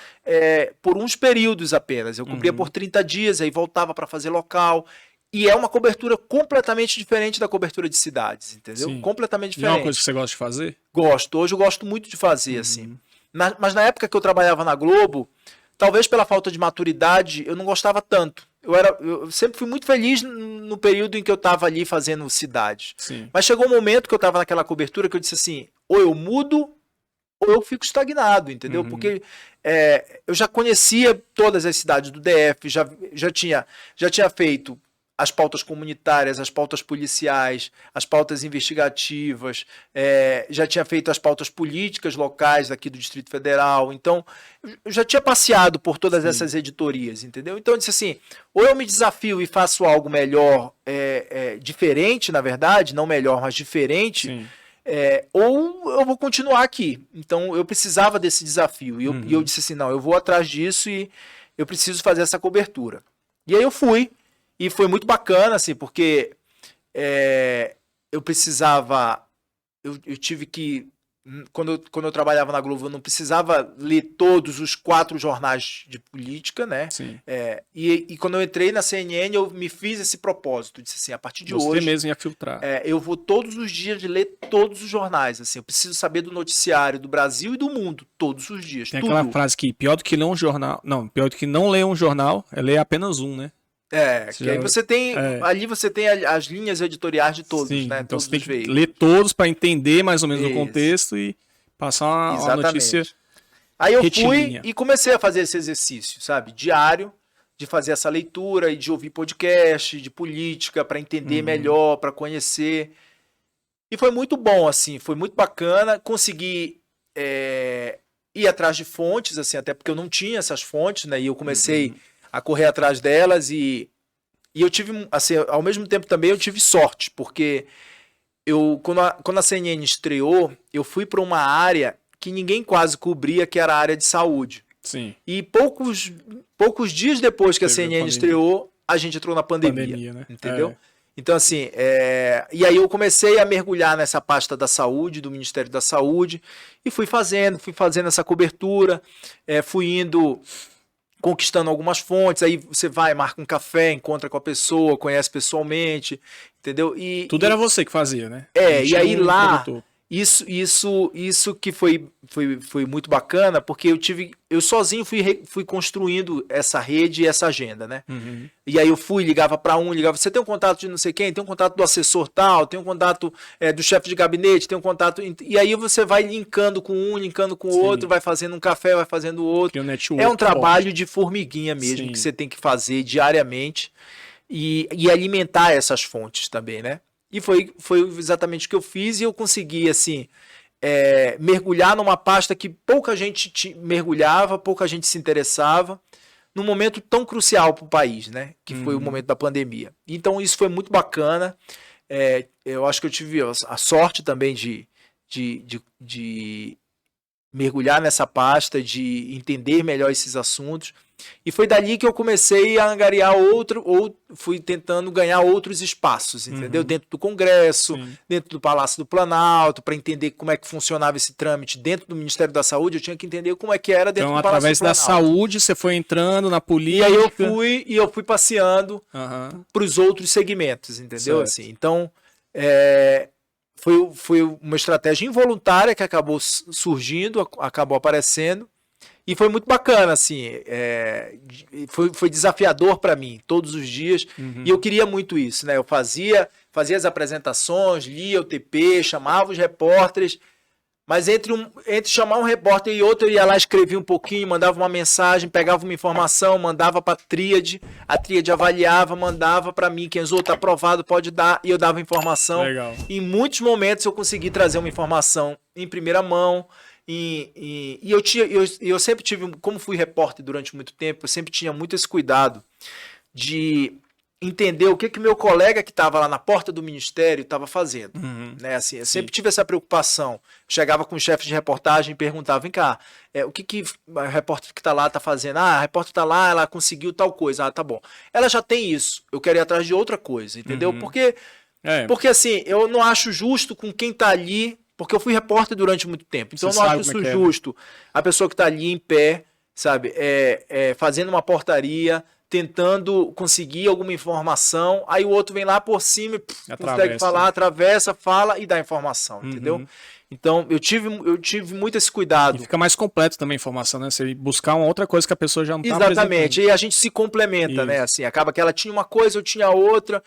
por uns períodos apenas. Eu cobria por 30 dias, aí voltava para fazer local. E é uma cobertura completamente diferente da cobertura de cidades, entendeu? Completamente diferente. Não é uma coisa que você gosta de fazer? Gosto. Hoje eu gosto muito de fazer, assim. Mas na época que eu trabalhava na Globo, talvez pela falta de maturidade, eu não gostava tanto. Eu sempre fui muito feliz no período em que eu estava ali fazendo cidade. Mas chegou um momento que eu estava naquela cobertura que eu disse assim, ou eu mudo ou eu fico estagnado, entendeu? Porque eu já conhecia todas as cidades do DF, já tinha feito as pautas comunitárias, as pautas policiais, as pautas investigativas, já tinha feito as pautas políticas locais aqui do Distrito Federal, então eu já tinha passeado por todas essas editorias, entendeu? Então eu disse assim, ou eu me desafio e faço algo melhor, diferente, na verdade, não melhor, mas diferente, ou eu vou continuar aqui. Então eu precisava desse desafio, e eu disse assim, não, eu vou atrás disso e eu preciso fazer essa cobertura. E aí eu fui, e foi muito bacana, assim, porque eu precisava, eu tive que, quando eu trabalhava na Globo, eu não precisava ler todos os 4 jornais de política, né? Sim. E quando eu entrei na CNN, eu me fiz esse propósito, disse assim, a partir de Você hoje, mesmo ia filtrar. eu vou todos os dias ler todos os jornais, assim, eu preciso saber do noticiário do Brasil e do mundo, todos os dias, Tem tudo. aquela frase que pior do que ler um jornal, não, pior do que não ler um jornal é ler apenas um, né? Que aí você tem, ali você tem as linhas editoriais de todos, Sim, né? então Todos você tem os que veículos. ler todos para entender mais ou menos o Isso. contexto e passar uma notícia. Aí eu fui retilínea. e comecei a fazer esse exercício, sabe? Diário, de fazer essa leitura e de ouvir podcast de política para entender melhor, para conhecer. E foi muito bom, assim, foi muito bacana. Consegui ir atrás de fontes, assim, até porque eu não tinha essas fontes, né? E eu comecei a correr atrás delas e eu tive, assim, ao mesmo tempo também eu tive sorte, porque quando a CNN estreou, eu fui para uma área que ninguém quase cobria, que era a área de saúde. Sim. E poucos dias depois que a CNN estreou, a gente entrou na pandemia, né? entendeu? Então, assim, e aí eu comecei a mergulhar nessa pasta da saúde, do Ministério da Saúde, e fui fazendo essa cobertura, fui indo, conquistando algumas fontes, aí você vai, marca um café, encontra com a pessoa, conhece pessoalmente, entendeu? Tudo era você que fazia, né? E aí lá, isso que foi muito bacana, porque eu sozinho fui construindo essa rede e essa agenda, né? E aí eu ligava para você tem um contato de não sei quem, tem um contato do assessor tal, tem um contato do chefe de gabinete, tem um contato, e aí você vai linkando com um, linkando com o outro, vai fazendo um café, vai fazendo o outro. É um trabalho de formiguinha mesmo, que você tem que fazer diariamente e alimentar essas fontes também, né? E foi exatamente o que eu fiz e eu consegui, assim, mergulhar numa pasta que pouca gente mergulhava, pouca gente se interessava, num momento tão crucial para o país, né? Que foi o momento da pandemia. Então isso foi muito bacana. Eu acho que eu tive a sorte também de mergulhar nessa pasta, de entender melhor esses assuntos. E foi dali que eu comecei a angariar fui tentando ganhar outros espaços, entendeu? Dentro do Congresso, dentro do Palácio do Planalto, para entender como é que funcionava esse trâmite dentro do Ministério da Saúde, eu tinha que entender como é que era dentro do Palácio do Planalto. Então, através da saúde, você foi entrando na política. E aí eu fui passeando para os outros segmentos, entendeu? Assim, então, foi uma estratégia involuntária que acabou surgindo, acabou aparecendo. E foi muito bacana, assim, foi desafiador para mim, todos os dias, e eu queria muito isso, né? Eu fazia as apresentações, lia o TP, chamava os repórteres, mas entre chamar um repórter e outro, eu ia lá, escrevia um pouquinho, mandava uma mensagem, pegava uma informação, mandava para a tríade avaliava, mandava para mim, Kenzo, tá aprovado, pode dar, e eu dava informação. Legal. Em muitos momentos eu consegui trazer uma informação em primeira mão. E eu sempre tive, como fui repórter durante muito tempo, eu sempre tinha muito esse cuidado de entender o que meu colega que estava lá na porta do ministério estava fazendo, né? Assim, eu sempre tive essa preocupação. Chegava com o chefe de reportagem e perguntava, vem cá, o que a repórter que está lá está fazendo? Ah, a repórter está lá, ela conseguiu tal coisa. Ah, tá bom. Ela já tem isso, eu quero ir atrás de outra coisa, entendeu? Porque assim, eu não acho justo com quem está ali. Porque eu fui repórter durante muito tempo. Então eu não acho isso justo. A pessoa que está ali em pé, sabe, fazendo uma portaria, tentando conseguir alguma informação, aí o outro vem lá por cima e consegue falar, atravessa, fala e dá informação, entendeu? Então eu tive muito esse cuidado. E fica mais completo também a informação, né? Você buscar uma outra coisa que a pessoa já não está Exatamente. E a gente se complementa, né? Assim, acaba que ela tinha uma coisa, eu tinha outra,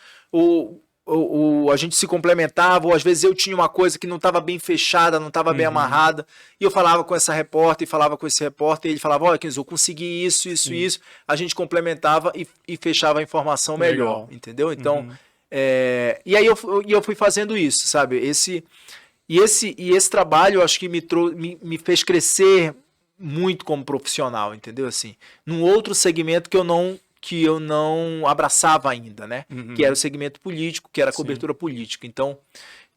a gente se complementava, ou às vezes eu tinha uma coisa que não estava bem fechada, não estava bem amarrada, e eu falava com essa repórter, e falava com esse repórter, e ele falava, olha, Kenzo, eu consegui isso, a gente complementava e fechava a informação melhor, entendeu? Então, e aí eu fui fazendo isso, sabe? Esse trabalho, eu acho que me fez crescer muito como profissional, entendeu? Assim, num outro segmento que eu não abraçava ainda, né? Que era o segmento político, que era a cobertura política. Então,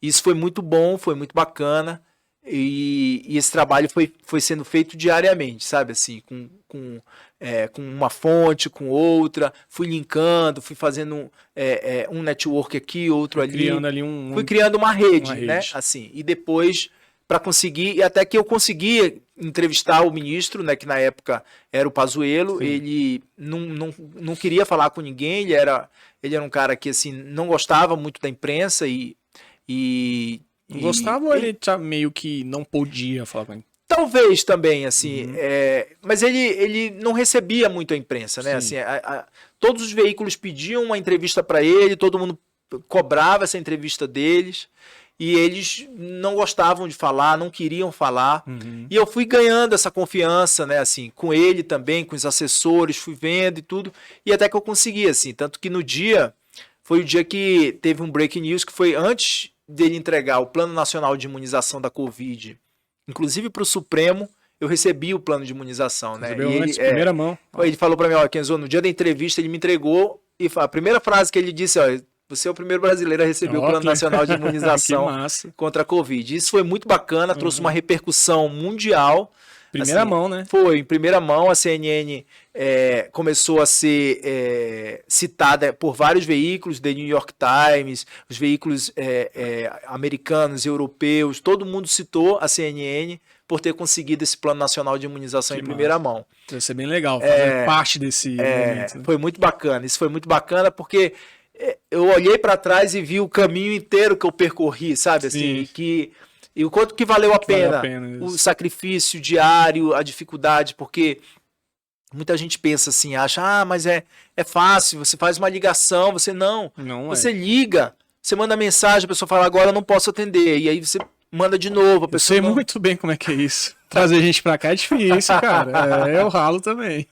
isso foi muito bom, foi muito bacana. E esse trabalho foi sendo feito diariamente, sabe? Assim, com uma fonte, com outra, fui linkando, fui fazendo um network aqui, outro ali. Criando ali fui criando uma rede, uma rede, né? Assim, e depois, para conseguir, e até que eu consegui entrevistar o ministro, né? Que na época era o Pazuello, ele não queria falar com ninguém, ele era um cara que, assim, não gostava muito da imprensa não gostava ou ele meio que não podia falar com ele? Talvez também, assim, mas ele não recebia muito a imprensa, né? Assim, todos os veículos pediam uma entrevista para ele, todo mundo cobrava essa entrevista deles, e eles não gostavam de falar, não queriam falar. E eu fui ganhando essa confiança, né? Assim, com ele também, com os assessores, fui vendo e tudo, e até que eu consegui, assim, tanto que no dia, foi o dia que teve um breaking news, que foi antes dele entregar o Plano Nacional de Imunização da Covid, inclusive para o Supremo, eu recebi o plano de imunização, né? Recebeu antes, primeira mão. Ele falou para mim, ó, Kenzo, no dia da entrevista ele me entregou e a primeira frase que ele disse, ó, você é o primeiro brasileiro a receber o Plano Nacional de Imunização contra a Covid. Isso foi muito bacana, trouxe uma repercussão mundial. Primeira mão, né? Foi, em primeira mão, a CNN começou a ser citada por vários veículos, The New York Times, os veículos americanos, europeus, todo mundo citou a CNN por ter conseguido esse Plano Nacional de Imunização em primeira mão. Deve ser bem legal, fazer parte desse momento. Né? Foi muito bacana, isso foi muito bacana porque eu olhei para trás e vi o caminho inteiro que eu percorri, sabe? Assim, e o quanto que valeu a pena o sacrifício diário, a dificuldade, porque muita gente pensa assim, acha, mas é fácil, você faz uma ligação, você você liga, você manda mensagem, a pessoa fala, agora eu não posso atender, e aí você manda de novo, a pessoa eu sei muito bem como é que é isso. Trazer gente pra cá é difícil, cara, eu ralo também.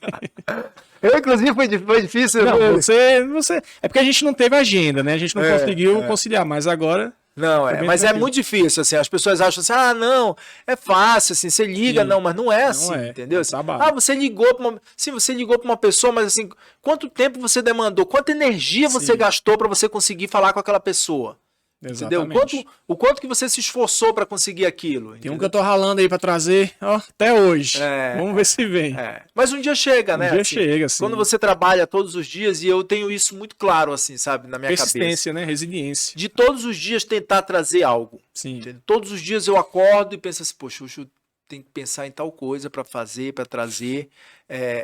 Eu, inclusive, foi difícil. Não, você... É porque a gente não teve agenda, né? A gente não conseguiu conciliar, mas agora... Não, mas é muito difícil, assim, as pessoas acham assim, não, é fácil, assim, você liga, não, mas não é assim, entendeu? Assim, você ligou para uma pessoa, mas assim, quanto tempo você demandou, quanta energia você gastou para você conseguir falar com aquela pessoa? Exatamente. Entendeu? O quanto que você se esforçou para conseguir aquilo? Tem um que eu tô ralando aí para trazer, até hoje. Vamos ver se vem. Mas um dia chega, né? Um dia chega, sim. Quando você trabalha todos os dias, e eu tenho isso muito claro, assim, sabe, na minha cabeça. Persistência, né? Resiliência. De todos os dias tentar trazer algo. Sim. Entendeu? Todos os dias eu acordo e penso assim, poxa, eu tenho que pensar em tal coisa para fazer, para trazer.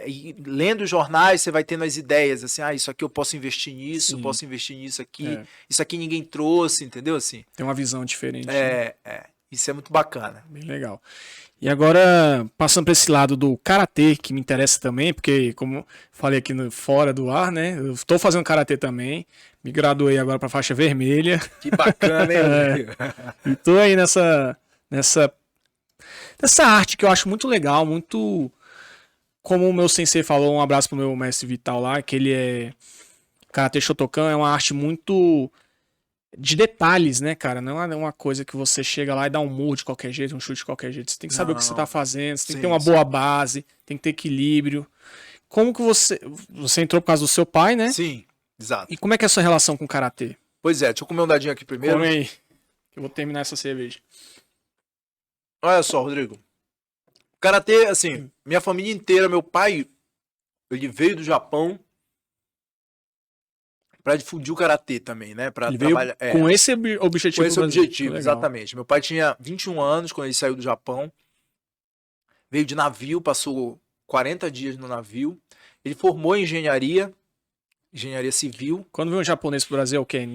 E lendo os jornais, você vai tendo as ideias, assim, isso aqui eu posso investir nisso, eu posso investir nisso aqui, isso aqui ninguém trouxe, entendeu? Assim, tem uma visão diferente. Né? Isso é muito bacana. Bem legal. E agora, passando para esse lado do karatê, que me interessa também, porque, como falei aqui fora do ar, né? Eu estou fazendo karatê também, me graduei agora para faixa vermelha. Que bacana, hein? E tô aí nessa arte que eu acho muito legal, muito... Como o meu sensei falou, um abraço pro meu mestre Vital lá, que ele é... Karatê Shotokan é uma arte muito de detalhes, né, cara? Não é uma coisa que você chega lá e dá um murro de qualquer jeito, um chute de qualquer jeito. Você tem que saber o que você tá fazendo, você tem que ter uma boa base, tem que ter equilíbrio. Como que você entrou por causa do seu pai, né? Sim, exato. E como é que é a sua relação com o Karatê? Pois deixa eu comer um dadinho aqui primeiro. Come aí, que eu vou terminar essa cerveja. Olha só, Rodrigo. Karatê, assim, minha família inteira, meu pai, ele veio do Japão para difundir o karatê também, né? Para trabalhar com esse objetivo. Com esse objetivo, exatamente. Meu pai tinha 21 anos quando ele saiu do Japão. Veio de navio, passou 40 dias no navio. Ele formou em engenharia civil. Quando veio um japonês pro Brasil, o quê?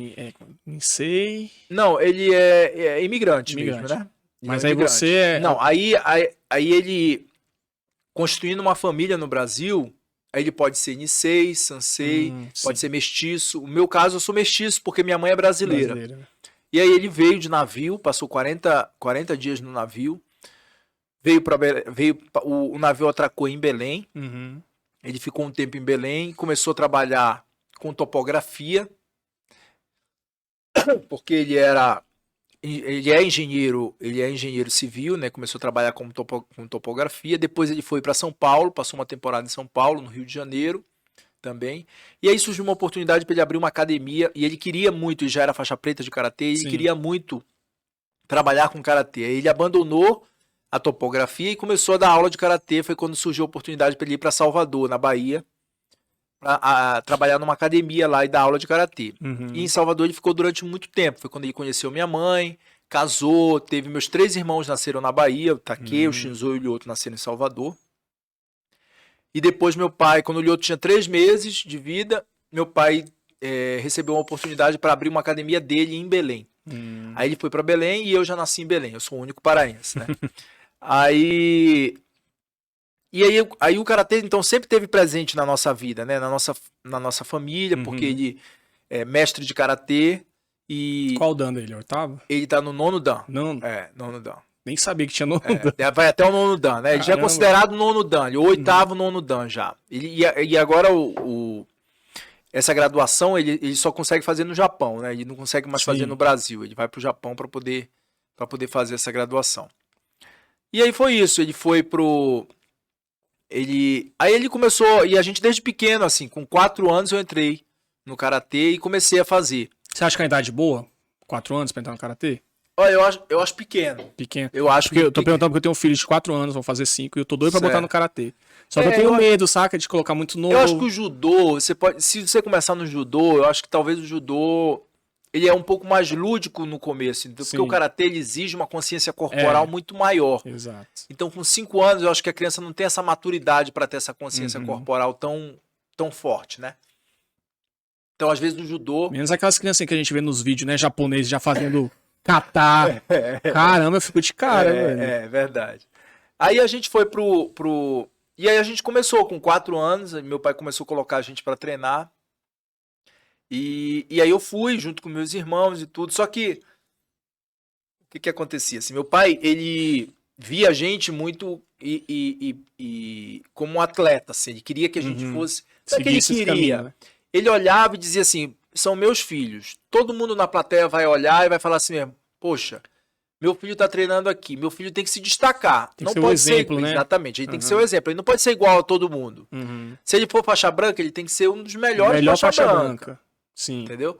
Nisei? Não, ele é imigrante mesmo, né? Mas aí você é... Não, aí ele, constituindo uma família no Brasil, aí ele pode ser Nisei, Sansei, pode ser mestiço. No meu caso, eu sou mestiço, porque minha mãe é brasileira. E aí ele veio de navio, passou 40 dias no navio, o navio atracou em Belém, ele ficou um tempo em Belém, começou a trabalhar com topografia, porque ele é engenheiro civil, né? Começou a trabalhar com topografia. Depois ele foi para São Paulo, passou uma temporada em São Paulo, no Rio de Janeiro também. E aí surgiu uma oportunidade para ele abrir uma academia. E ele queria muito, e já era faixa preta de karatê, ele queria muito trabalhar com karatê. Aí ele abandonou a topografia e começou a dar aula de karatê. Foi quando surgiu a oportunidade para ele ir para Salvador, na Bahia, para trabalhar numa academia lá e dar aula de karatê. E em Salvador ele ficou durante muito tempo. Foi quando ele conheceu minha mãe, casou, teve meus 3 irmãos nasceram na Bahia, o Take, o Shinzo e o Lyoto nasceram em Salvador. E depois meu pai, quando o Lyoto tinha 3 meses de vida, meu pai recebeu uma oportunidade para abrir uma academia dele em Belém. Aí ele foi para Belém e eu já nasci em Belém. Eu sou o único paraense, né? Aí o karatê então sempre teve presente na nossa vida, né? Na nossa família, porque ele é mestre de karatê e Qual dan dele? Oitavo? ele tá no 9º dan. Não, Nono dan. nem sabia que tinha nono dan. Vai até o 9º dan, né? Ele já é Caramba. considerado 9º dan, ele é o 8º 9º dan já. E agora essa graduação ele só consegue fazer no Japão, né? Ele não consegue mais fazer no Brasil. Ele vai pro Japão para poder fazer essa graduação. E aí foi isso. Ele foi pro aí ele começou, e a gente desde pequeno assim, com 4 anos eu entrei no karatê e comecei a fazer. Você acha que é uma idade boa? 4 anos pra entrar no karatê? Olha, eu acho pequeno. Pequeno. Eu acho Porque eu tô pequeno. perguntando porque eu tenho um filho de 4 anos, vou fazer 5, e eu tô doido pra botar Certo. no karatê. Só que eu tenho medo, saca? De colocar muito novo. Eu acho que o judô, se você começar no judô, eu acho que talvez o judô ele é um pouco mais lúdico no começo, porque Sim. o karatê ele exige uma consciência corporal muito maior. Exato. Então, com 5 anos, eu acho que a criança não tem essa maturidade para ter essa consciência corporal tão forte, né? Então, às vezes, no judô... Menos aquelas crianças que a gente vê nos vídeos, né? Japoneses já fazendo kata. Caramba, eu fico de cara, velho. É verdade. Aí a gente foi E aí a gente começou com 4 anos, meu pai começou a colocar a gente para treinar. E aí eu fui junto com meus irmãos e tudo, só que o que acontecia? Assim, meu pai, ele via a gente muito como um atleta, assim, ele queria que a gente fosse... Não é que ele Seguisse esse queria, caminho, né? ele olhava e dizia assim, são meus filhos, todo mundo na plateia vai olhar e vai falar assim mesmo, poxa, meu filho tá treinando aqui, meu filho tem que se destacar. Tem que não ser o pode exemplo, ser, né? Exatamente, ele tem que ser o exemplo, ele não pode ser igual a todo mundo. Se ele for faixa branca, ele tem que ser um dos melhores Melhor faixa faixa branca. branca. Sim. Entendeu?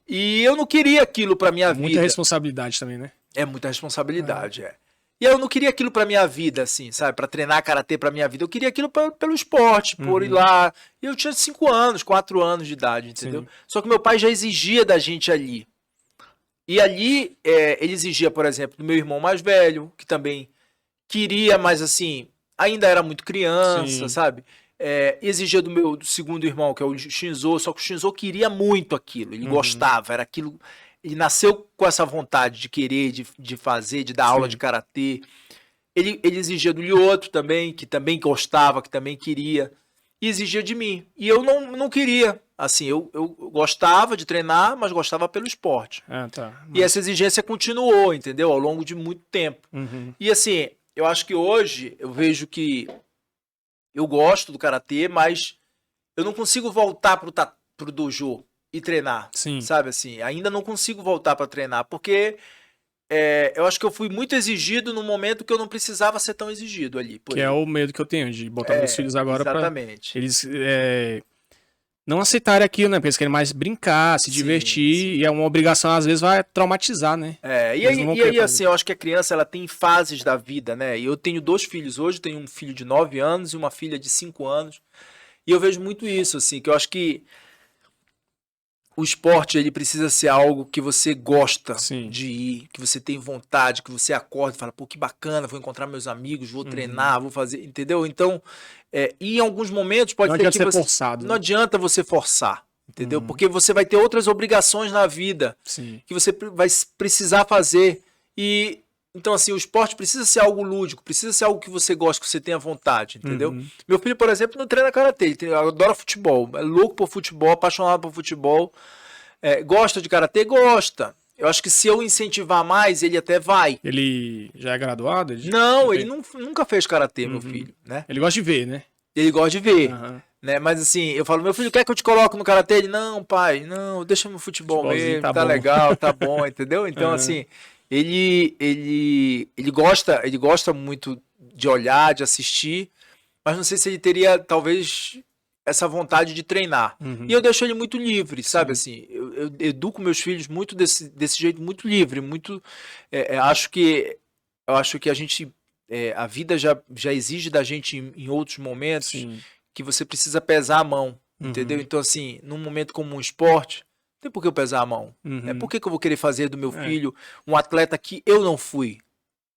E eu não queria aquilo pra minha Muita vida. responsabilidade também, né? É muita responsabilidade, E eu não queria aquilo pra minha vida, assim, sabe? Pra treinar karatê pra minha vida. Eu queria aquilo pelo esporte, por ir lá. E eu tinha 5 anos, 4 anos de idade, entendeu? Sim. Só que meu pai já exigia da gente ali. E ali, ele exigia, por exemplo, do meu irmão mais velho, que também queria, mas assim, ainda era muito criança, Sim. sabe? Exigia do meu segundo irmão, que é o Shinzo, só que o Shinzo queria muito aquilo, ele gostava, era aquilo, ele nasceu com essa vontade de querer, de fazer, de dar aula de karatê. Ele exigia do Lyoto também, que também gostava, que também queria, e exigia de mim. E eu não queria, assim, eu gostava de treinar, mas gostava pelo esporte. Ah, tá. E essa exigência continuou, entendeu? Ao longo de muito tempo. E assim, eu acho que hoje eu vejo que eu gosto do karatê, mas eu não consigo voltar pro dojo e treinar. Sim. Sabe assim? Ainda não consigo voltar para treinar, porque eu acho que eu fui muito exigido no momento que eu não precisava ser tão exigido ali. Que é o medo que eu tenho de botar meus filhos agora pra Exatamente. eles não aceitarem aquilo, né? Porque eles querem mais brincar, se divertir, e é uma obrigação, às vezes, vai traumatizar, né? E Eles não vão aí querer fazer. assim, eu acho que a criança ela tem fases da vida, né? E eu tenho 2 filhos hoje, tenho um filho de 9 anos e uma filha de 5 anos. E eu vejo muito isso, assim, que eu acho que o esporte, ele precisa ser algo que você gosta Sim. de ir, que você tem vontade, que você acorda e fala, pô, que bacana, vou encontrar meus amigos, vou treinar, vou fazer, entendeu? Então, e em alguns momentos pode Não ser adianta que ser forçado, não né? adianta você forçar, entendeu? Porque você vai ter outras obrigações na vida Sim. que você vai precisar fazer. E então, assim, o esporte precisa ser algo lúdico, precisa ser algo que você gosta, que você tenha vontade, entendeu? Meu filho, por exemplo, não treina karatê, ele adora futebol, é louco por futebol, apaixonado por futebol, gosta de karatê, gosta. Eu acho que se eu incentivar mais, ele até vai. Ele já é graduado? Não, ele nunca fez karatê, meu filho, né? Ele gosta de ver, né? Ele gosta de ver. Aham. Né? Mas assim, eu falo, meu filho, quer que eu te coloque no karatê? Ele, não, pai, não, deixa no futebol Futebolzinho mesmo, tá tá bom. legal, tá bom, entendeu? Então, assim, ele gosta muito de olhar, de assistir, mas não sei se ele teria, talvez, essa vontade de treinar. E eu deixo ele muito livre, sabe? Assim, eu educo meus filhos muito desse jeito, muito livre, muito. Eu acho que a gente. A vida já exige da gente em outros momentos que você precisa pesar a mão, entendeu? Então, assim, num momento como um esporte, não tem por que eu pesar a mão. Por que eu vou querer fazer do meu filho um atleta que eu não fui?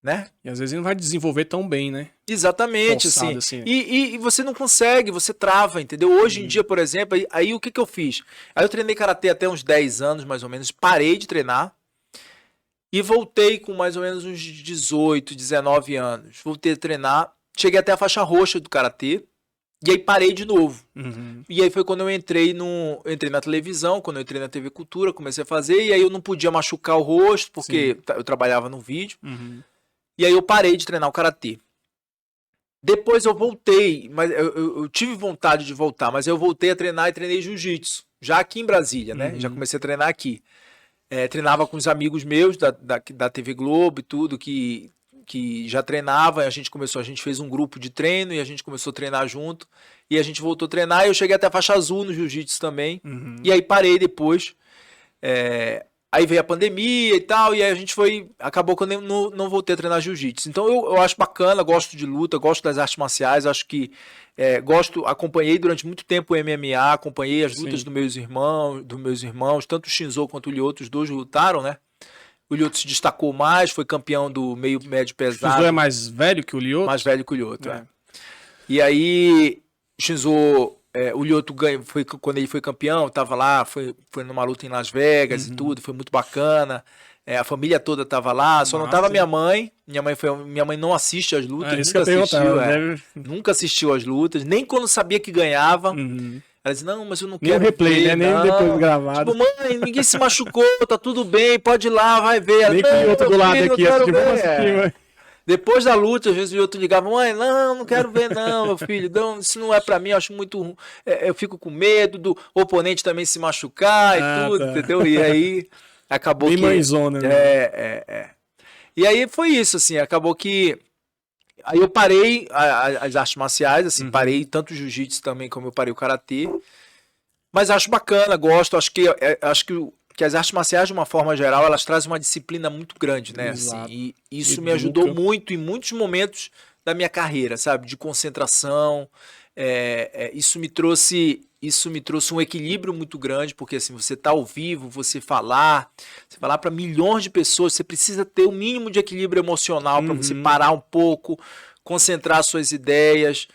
Né? E às vezes não vai desenvolver tão bem, né? Exatamente, Forçado, assim. E você não consegue, você trava, entendeu? Hoje em dia, por exemplo, aí o que eu fiz? Aí eu treinei karatê até uns 10 anos, mais ou menos, parei de treinar e voltei com mais ou menos uns 18, 19 anos. Voltei a treinar, cheguei até a faixa roxa do karatê e aí parei de novo. E aí foi quando eu entrei na televisão, quando eu entrei na TV Cultura, comecei a fazer, e aí eu não podia machucar o rosto, porque eu trabalhava no vídeo. E aí eu parei de treinar o karatê. Depois eu voltei, mas eu tive vontade de voltar, mas eu voltei a treinar e treinei jiu-jitsu, já aqui em Brasília, né? Já comecei a treinar aqui. Treinava com os amigos meus da TV Globo e tudo, que já treinava, a gente fez um grupo de treino e a gente começou a treinar junto, e a gente voltou a treinar, e eu cheguei até a faixa azul no jiu-jitsu também, e aí parei depois. Aí veio a pandemia e tal, e aí a gente acabou que eu não voltei a treinar jiu-jitsu. Então eu acho bacana, gosto de luta, gosto das artes marciais, acho que acompanhei durante muito tempo o MMA, acompanhei as lutas dos meus irmãos, tanto o Shinzo quanto o Lyoto, os dois lutaram, né? O Lyoto se destacou mais, foi campeão do meio médio pesado. O Shinzo é mais velho que o Lyoto? Mais velho que o Lyoto, E aí, o Shinzo... o Lyoto ganhou, quando ele foi campeão, tava lá, foi numa luta em Las Vegas e tudo, foi muito bacana. A família toda tava lá, só não tava minha mãe. Minha mãe não assiste as lutas, nunca assistiu as lutas, nem quando sabia que ganhava. Ela disse, não, mas eu não quero nem replay, ver, né? Nem depois gravado. Tipo, mãe, ninguém se machucou, tá tudo bem, pode ir lá, vai ver. Nem com o outro do lado aqui, assistir, Depois da luta, às vezes o outro ligava, mãe, não quero ver não, meu filho, não, isso não é pra mim, eu acho muito, eu fico com medo do oponente também se machucar e tudo, entendeu? E aí, acabou bem mãezona, né? E aí foi isso, assim, acabou que, aí eu parei as artes marciais, assim, parei tanto o jiu-jitsu também como eu parei o karatê, mas acho bacana, gosto, acho que as artes marciais, de uma forma geral, elas trazem uma disciplina muito grande, né? Assim, e isso me ajudou muito em muitos momentos da minha carreira, sabe? De concentração. Isso me trouxe um equilíbrio muito grande, porque assim, você tá ao vivo, você falar para milhões de pessoas, você precisa ter o mínimo de equilíbrio emocional para você parar um pouco, concentrar suas ideias,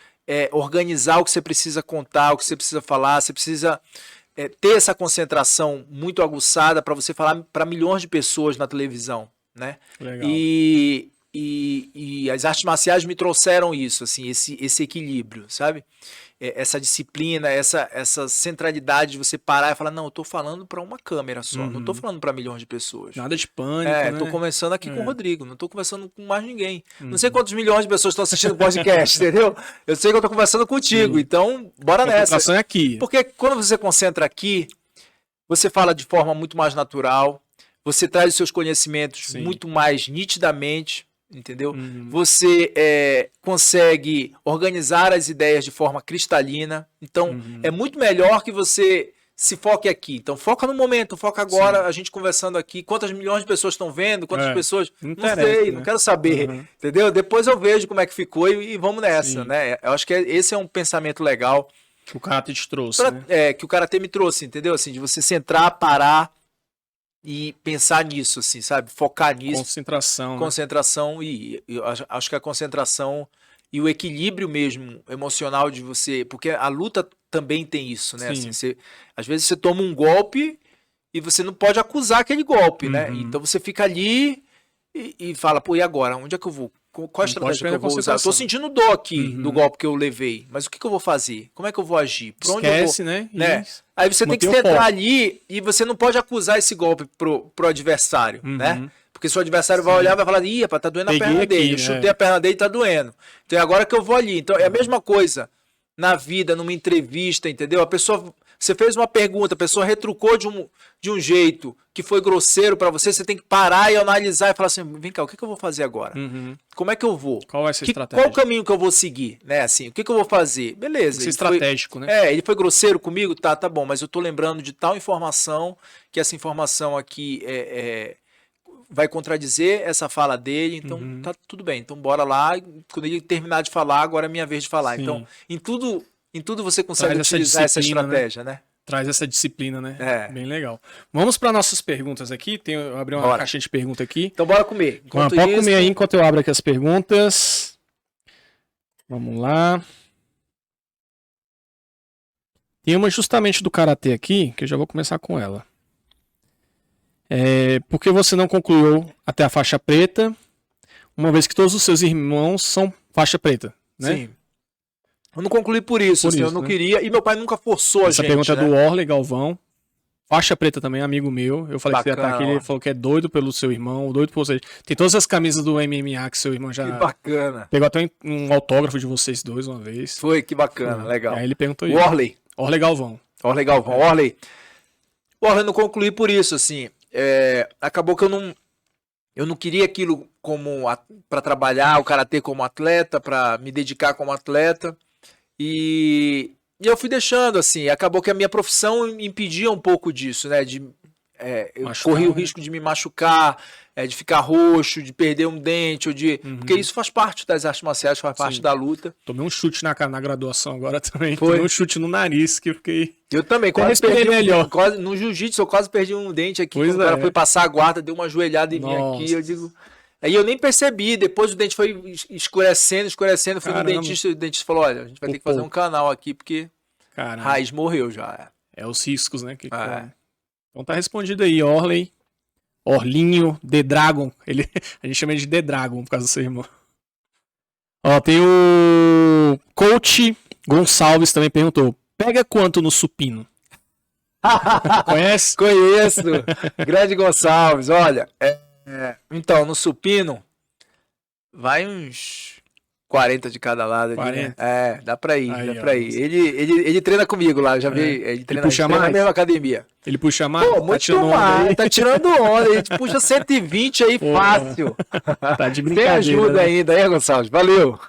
organizar o que você precisa contar, o que você precisa falar, você precisa ter essa concentração muito aguçada para você falar para milhões de pessoas na televisão, né? Legal. E as artes marciais me trouxeram isso, assim, esse equilíbrio, sabe? Essa disciplina, essa centralidade de você parar e falar, não, eu tô falando para uma câmera só, não tô falando para milhões de pessoas. Nada de pânico, né? Tô conversando aqui com o Rodrigo, não tô conversando com mais ninguém. Não sei quantos milhões de pessoas estão assistindo o podcast, entendeu? Eu sei que eu tô conversando contigo, então bora nessa. A concentração é aqui. Porque quando você concentra aqui, você fala de forma muito mais natural, você traz os seus conhecimentos muito mais nitidamente, entendeu? Você consegue organizar as ideias de forma cristalina. Então, é muito melhor que você se foque aqui. Então, foca no momento, foca agora, a gente conversando aqui. Quantas milhões de pessoas estão vendo? Quantas pessoas... Não sei, né? Não quero saber, entendeu? Depois eu vejo como é que ficou e vamos nessa, né? Eu acho que esse é um pensamento legal. Que o karatê te trouxe, né? Que o karatê me trouxe, entendeu? Assim, de você centrar, parar e pensar nisso, assim, sabe? Focar nisso. Concentração. E eu acho que a concentração e o equilíbrio mesmo emocional de você, porque a luta também tem isso, né? Assim, às vezes você toma um golpe e você não pode acusar aquele golpe, né? Então você fica ali e fala, pô, e agora? Onde é que eu vou? Qual a estratégia que eu vou usar? Eu tô sentindo dor aqui do golpe que eu levei, mas o que eu vou fazer? Como é que eu vou agir? Por onde Esquece, eu vou? né? Aí você tem que centrar ali e você não pode acusar esse golpe pro adversário, né? Porque se o adversário vai olhar e vai falar, ih, rapaz, tá doendo a perna dele. Eu chutei a perna dele e tá doendo. Então é agora que eu vou ali. Então é a mesma coisa na vida, numa entrevista, entendeu? A pessoa Você fez uma pergunta, a pessoa retrucou de um jeito que foi grosseiro para você, você tem que parar e analisar e falar assim, vem cá, o que eu vou fazer agora? Como é que eu vou? Qual vai ser a estratégia? Qual o caminho que eu vou seguir? Né? Assim, o que eu vou fazer? Beleza. Isso é estratégico, né? Ele foi grosseiro comigo? Tá bom, mas eu tô lembrando de tal informação, que essa informação aqui vai contradizer essa fala dele, então tá tudo bem. Então bora lá, quando ele terminar de falar, agora é minha vez de falar. Sim. Então, em tudo você consegue utilizar essa estratégia, né? Traz essa disciplina, né? Bem legal. Vamos para nossas perguntas aqui. Eu abri uma caixinha de pergunta aqui. Então bora comer. Pode comer aí enquanto eu abro aqui as perguntas. Vamos lá. Tem uma justamente do Karatê aqui, que eu já vou começar com ela. Por que você não concluiu até a faixa preta, uma vez que todos os seus irmãos são faixa preta, né? Sim. Eu não concluí por isso, assim, eu não queria. E meu pai nunca forçou a gente. Essa pergunta é do Orley Galvão. Faixa preta também, amigo meu. Eu falei que você ia estar aqui, ele falou que é doido pelo seu irmão, doido por você. Tem todas as camisas do MMA que seu irmão já... Que bacana. Pegou até um autógrafo de vocês dois uma vez. Foi, que bacana, legal. Aí ele perguntou isso. Orley Galvão. Orley Galvão. Orley não concluí por isso, assim. Acabou que eu não queria aquilo para trabalhar o karatê como atleta, para me dedicar como atleta. E eu fui deixando, assim, acabou que a minha profissão impedia um pouco disso, né? Eu corri o risco de me machucar, de ficar roxo, de perder um dente, porque isso faz parte das artes marciais, faz parte da luta. Tomei um chute na graduação agora também. Tomei um chute no nariz que eu fiquei... Eu também, quase perdi no jiu-jitsu, eu quase perdi um dente aqui. O cara foi passar a guarda, deu uma joelhada em mim aqui, eu digo... Aí eu nem percebi, depois o dente foi escurecendo, fui no dentista e o dentista falou, olha, a gente vai ter que fazer um canal aqui, porque raiz morreu já. É os riscos, né? Então tá respondido aí, Orley, Orlinho, The Dragon, a gente chama ele de The Dragon por causa do seu irmão. Ó, tem o Coach Gonçalves também perguntou, pega quanto no supino? Conhece? Conheço, grande Gonçalves, olha... Então, no supino, vai uns 40 de cada lado. 40? Ali, né? Dá pra ir, Ele treina comigo lá, já vi. Ele treina na mesma academia. Ele puxa mais? Pô, muito mais. Tá tirando onda. Ele puxa 120 aí fácil. Tá de brincadeira. Tem ajuda ainda, hein, Gonçalves? Valeu.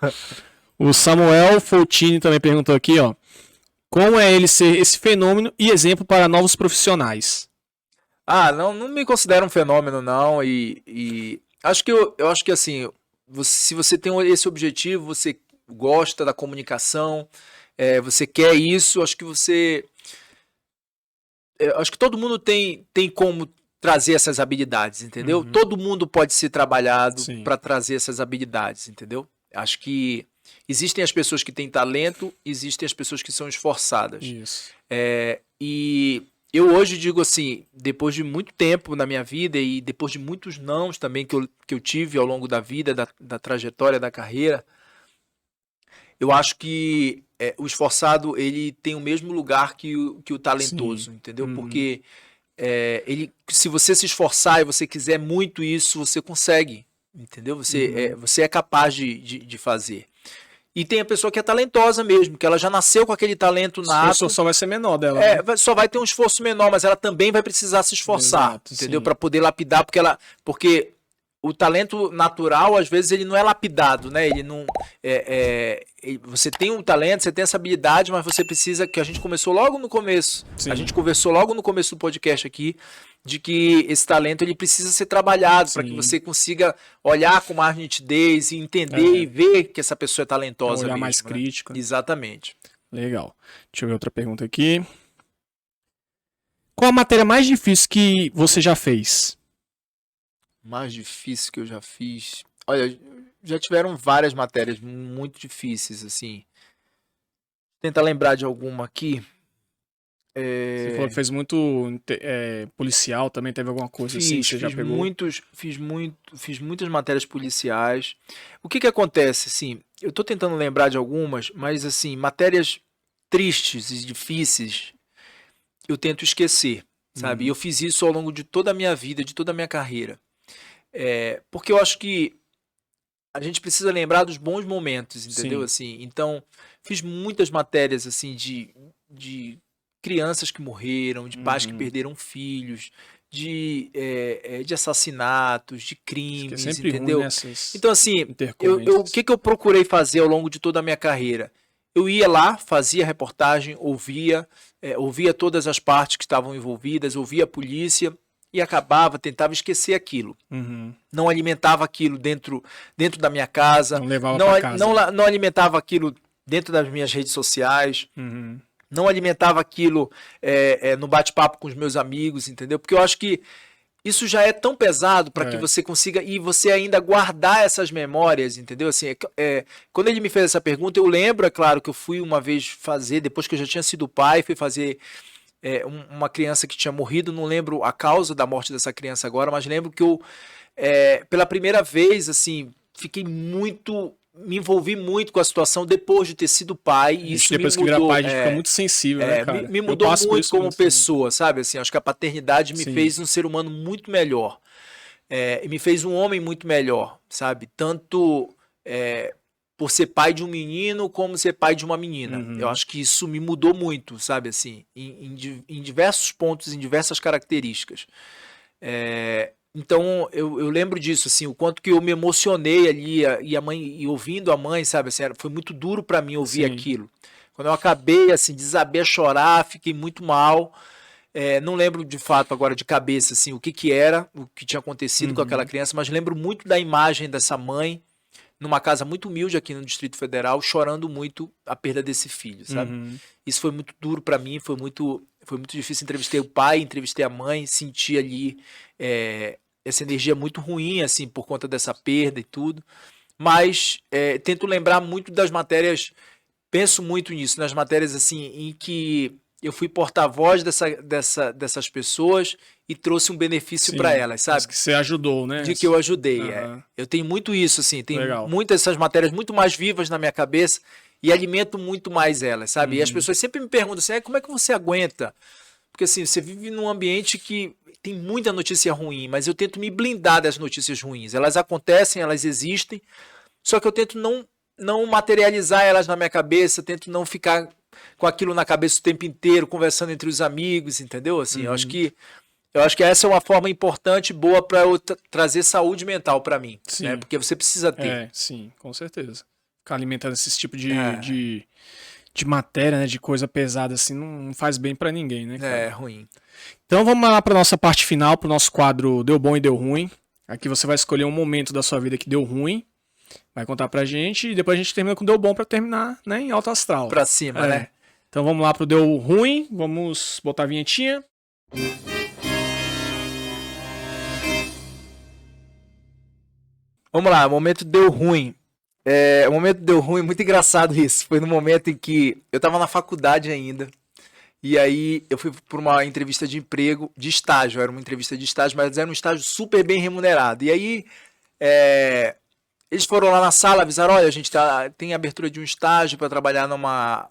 O Samuel Foutini também perguntou aqui, ó. Como é ele ser esse fenômeno e exemplo para novos profissionais? Não me considero um fenômeno, não, e acho que eu acho que assim, se você tem esse objetivo, você gosta da comunicação, você quer isso, acho que todo mundo tem como trazer essas habilidades, entendeu? Todo mundo pode ser trabalhado para trazer essas habilidades, entendeu? Acho que existem as pessoas que têm talento, existem as pessoas que são esforçadas. Isso. E eu hoje digo assim, depois de muito tempo na minha vida e depois de muitos nãos também que eu tive ao longo da vida, da trajetória, da carreira, eu acho que o esforçado ele tem o mesmo lugar que o talentoso, entendeu? Porque se você se esforçar e você quiser muito isso, você consegue, entendeu? Você é capaz de fazer. E tem a pessoa que é talentosa mesmo, que ela já nasceu com aquele talento nato. O esforço só vai ser menor dela. Só vai ter um esforço menor, mas ela também vai precisar se esforçar, exato, entendeu? Para poder lapidar, porque o talento natural, às vezes, ele não é lapidado, né? Ele não... você tem um talento, você tem essa habilidade, mas você precisa... Que a gente começou logo no começo. Sim. A gente conversou logo no começo do podcast aqui, de que esse talento ele precisa ser trabalhado para que você consiga olhar com mais nitidez e entender e ver que essa pessoa é talentosa. Olhar mesmo, mais crítico. Né? Exatamente. Legal. Deixa eu ver outra pergunta aqui. Qual a matéria mais difícil que você já fez? Mais difícil que eu já fiz... Olha, já tiveram várias matérias muito difíceis, assim. Tentar lembrar de alguma aqui... Você falou que fez muito policial também, teve alguma coisa assim que você já pegou? Fiz muitas matérias policiais. O que acontece, assim, eu tô tentando lembrar de algumas, mas assim, matérias tristes e difíceis, eu tento esquecer, sabe? E eu fiz isso ao longo de toda a minha vida, de toda a minha carreira. Porque eu acho que a gente precisa lembrar dos bons momentos, entendeu? Assim, então, fiz muitas matérias, assim, de crianças que morreram, de pais que perderam filhos, de assassinatos, de crimes, é sempre entendeu? ruim nessas Então, assim, o que eu procurei fazer ao longo de toda a minha carreira? Eu ia lá, fazia reportagem, ouvia todas as partes que estavam envolvidas, ouvia a polícia e tentava esquecer aquilo. Não alimentava aquilo dentro da minha casa, não levava pra casa. Não alimentava aquilo dentro das minhas redes sociais, não alimentava aquilo no bate-papo com os meus amigos, entendeu? Porque eu acho que isso já é tão pesado para que você consiga e você ainda guardar essas memórias, entendeu? Assim, quando ele me fez essa pergunta, eu lembro, é claro, que eu fui uma vez fazer, depois que eu já tinha sido pai, fui fazer uma criança que tinha morrido, não lembro a causa da morte dessa criança agora, mas lembro que eu, pela primeira vez, assim, me envolvi muito com a situação depois de ter sido pai. E isso depois me mudou, que vira pai, a gente fica muito sensível, né, cara? Me mudou muito como pessoa, sabe? Assim, acho que a paternidade me fez um ser humano muito melhor. E me fez um homem muito melhor, sabe? Tanto por ser pai de um menino como ser pai de uma menina. Eu acho que isso me mudou muito, sabe? Assim, em diversos pontos, em diversas características. Então, eu lembro disso, assim, o quanto que eu me emocionei ali e ouvindo a mãe, sabe, assim, foi muito duro para mim ouvir aquilo. Quando eu acabei, assim, desabei a chorar, fiquei muito mal. Não lembro de fato agora de cabeça, assim, o que tinha acontecido com aquela criança, mas lembro muito da imagem dessa mãe numa casa muito humilde aqui no Distrito Federal, chorando muito a perda desse filho, sabe? Isso foi muito duro para mim, foi muito difícil. Entrevistei o pai, entrevistei a mãe, senti ali essa energia muito ruim, assim, por conta dessa perda e tudo. Mas tento lembrar muito das matérias, penso muito nisso, nas matérias assim em que eu fui porta-voz dessas pessoas e trouxe um benefício para elas, sabe? Que você ajudou, né? De que eu ajudei. Eu tenho muito isso, assim, tem muitas dessas matérias muito mais vivas na minha cabeça e alimento muito mais elas, sabe? E as pessoas sempre me perguntam assim, como é que você aguenta? Porque assim, você vive num ambiente que tem muita notícia ruim, mas eu tento me blindar das notícias ruins. Elas acontecem, elas existem, só que eu tento não materializar elas na minha cabeça, tento não ficar com aquilo na cabeça o tempo inteiro, conversando entre os amigos, entendeu? Assim, eu acho que essa é uma forma importante, boa para eu trazer saúde mental para mim, né? Porque você precisa ter. Sim, com certeza. Ficar alimentando esse tipo de matéria, né, de coisa pesada assim, não faz bem para ninguém, né, cara? É ruim. Então vamos lá para nossa parte final, para o nosso quadro Deu Bom e Deu Ruim. Aqui você vai escolher um momento da sua vida que deu ruim, vai contar pra gente e depois a gente termina com Deu Bom para terminar, né, em alto astral. Pra cima, né? Então vamos lá pro Deu Ruim, vamos botar a vinhetinha. Vamos lá, o momento deu ruim. O momento deu ruim, muito engraçado isso. Foi no momento em que eu tava na faculdade ainda. E aí eu fui por uma entrevista de emprego, de estágio. Era uma entrevista de estágio, mas era um estágio super bem remunerado. E aí eles foram lá na sala, avisaram, olha, a gente tem abertura de um estágio para trabalhar numa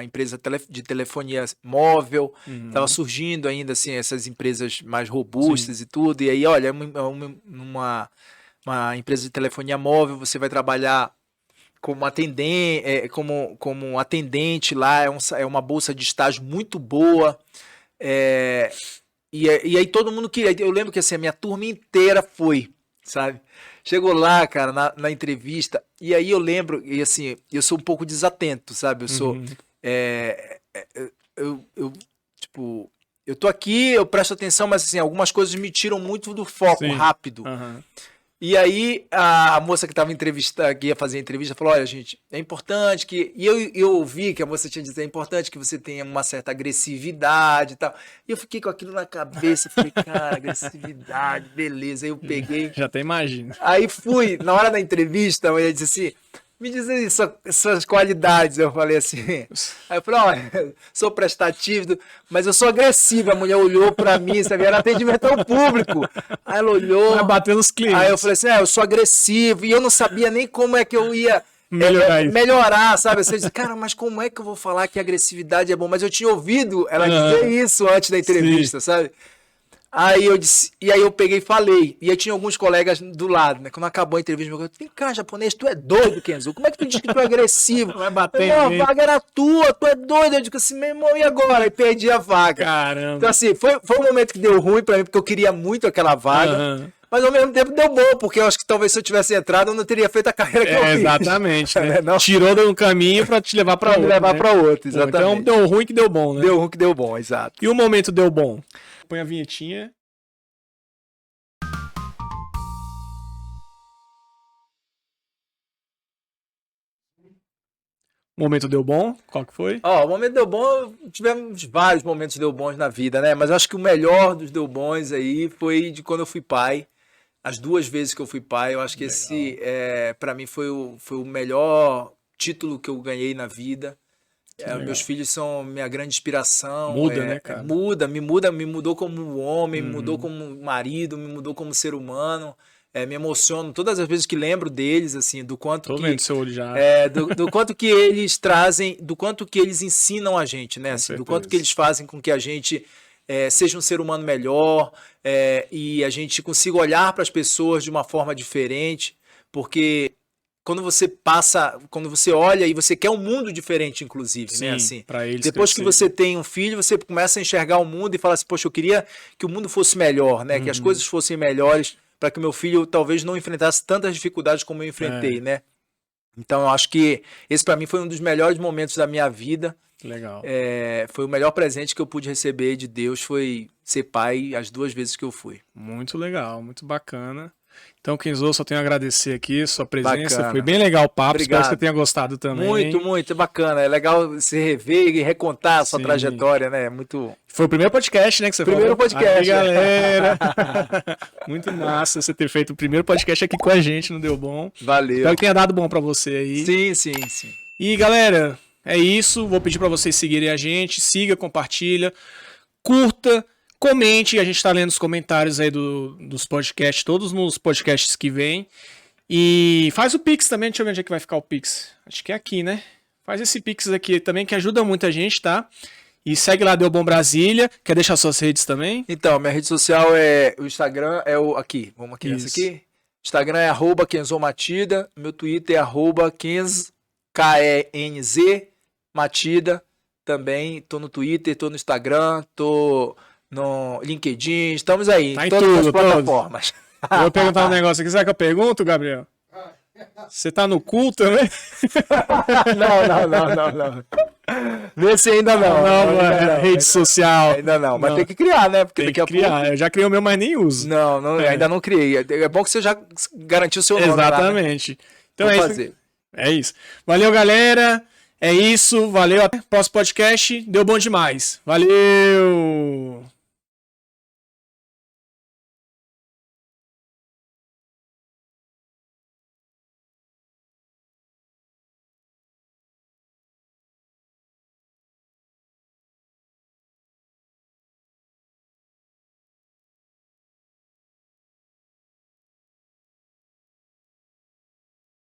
empresa de telefonia móvel. Tava surgindo ainda assim essas empresas mais robustas e tudo. E aí, olha, numa empresa de telefonia móvel, você vai trabalhar como atendente lá, é uma bolsa de estágio muito boa. E aí todo mundo queria. Eu lembro que assim, a minha turma inteira foi, sabe? Chegou lá, cara, na entrevista, e aí eu lembro, e assim, eu sou um pouco desatento, sabe? Eu sou. Tipo, eu tô aqui, eu presto atenção, mas assim, algumas coisas me tiram muito do foco rápido. E aí a moça que que ia fazer a entrevista, falou: olha, gente, é importante que. E eu ouvi que a moça tinha dito: é importante que você tenha uma certa agressividade e tal. E eu fiquei com aquilo na cabeça, falei, cara, agressividade, beleza. Aí eu peguei. Já até imagino. Aí fui, na hora da entrevista, a mulher disse assim: me diz aí suas qualidades. Eu falei assim. Aí eu falei: olha, sou prestativo, mas eu sou agressivo. A mulher olhou pra mim, sabe? Era atendimento ao público. Aí ela olhou. Vai bater nos clientes. Aí eu falei assim: eu sou agressivo. E eu não sabia nem como é que eu ia melhorar, sabe? Assim, eu disse, cara, mas como é que eu vou falar que agressividade é bom? Mas eu tinha ouvido ela dizer isso antes da entrevista, sabe? Aí eu disse, e aí eu peguei e falei. E aí tinha alguns colegas do lado, né? Quando acabou a entrevista, eu falei, vem cá, japonês, tu é doido, Kenzo. Como é que tu diz que tu é agressivo? Vai bater Não, em a vaga era tua, tu é doido. Eu digo assim, meu irmão, e agora? E perdi a vaga. Caramba. Então, assim, foi um momento que deu ruim pra mim, porque eu queria muito aquela vaga. Aham. Mas ao mesmo tempo deu bom, porque eu acho que talvez se eu tivesse entrado, eu não teria feito a carreira que eu fiz. Exatamente, né? Não. Tirou de um caminho pra te levar pra Pra me outro. levar né? pra outro, Pô, exatamente. então deu ruim que deu bom, né? Deu ruim que deu bom, exato. E o momento deu bom? Põe a vinhetinha. O momento deu bom? Qual que foi? Ó, o momento deu bom, tivemos vários momentos deu bons na vida, né? Mas eu acho que o melhor dos deu bons aí foi de quando eu fui pai. As 2 vezes que eu fui pai, eu acho que esse, para mim, foi o melhor título que eu ganhei na vida. Meus filhos são minha grande inspiração. Muda, né, cara? Me mudou como homem, me mudou como marido, me mudou como ser humano. Me emociono todas as vezes que lembro deles, assim, do quanto Tô que vendo seu olho já. do quanto que eles trazem, do quanto que eles ensinam a gente, né? Assim, do certeza. quanto que eles fazem com que a gente seja um ser humano melhor e a gente consiga olhar para as pessoas de uma forma diferente, porque quando você olha e você quer um mundo diferente, inclusive, Sim, né? Assim, pra eles depois que crescerem. você tem um filho, você começa a enxergar o mundo e fala assim, poxa, eu queria que o mundo fosse melhor, né? Que as coisas fossem melhores para que o meu filho talvez não enfrentasse tantas dificuldades como eu enfrentei, né? Então, eu acho que esse para mim foi um dos melhores momentos da minha vida. Legal. Foi o melhor presente que eu pude receber de Deus, foi ser pai as 2 vezes que eu fui. Muito legal, muito bacana. Então, Kenzo, só tenho a agradecer aqui sua presença. Bacana. Foi bem legal o papo. Obrigado. Espero que você tenha gostado também. Muito bacana. É legal se rever e recontar a sua Sim. trajetória, né? Muito. Foi o primeiro podcast, né, que você Primeiro falou? podcast. Aí, galera. Muito massa você ter feito o primeiro podcast aqui com a gente, não deu bom. Valeu. Espero que tenha dado bom pra você aí. Sim. E, galera, é isso. Vou pedir pra vocês seguirem a gente. Siga, compartilha, curta, comente. A gente tá lendo os comentários aí dos podcasts, todos nos podcasts que vem. E faz o Pix também. Deixa eu ver onde é que vai ficar o Pix. Acho que é aqui, né? Faz esse Pix aqui também, que ajuda muito a gente, tá? E segue lá, Deu Bom Brasília. Quer deixar suas redes também? Então, minha rede social o Instagram é o aqui. Vamos aqui nessa Isso. aqui. Instagram é @KenzoMatida. Meu Twitter é @Kenz, KENZ Matida. Também tô no Twitter, tô no Instagram, tô no LinkedIn. Estamos aí Tá em em todas tudo, as plataformas. Eu vou perguntar um negócio aqui. Será que eu pergunto, Gabriel? Você tá no culto também? Não. Nesse ainda não. Não, rede social. Ainda não, mas Não. tem que criar, né? Porque Tem daqui que a pouco. criar. Eu já criei o meu, mas nem uso. Não, ainda não criei. É bom que você já garantiu o seu nome. Lá, né? Exatamente. Então Vou é isso. fazer. É isso. Valeu, galera. É isso. Valeu. Até o próximo podcast. Deu bom demais. Valeu.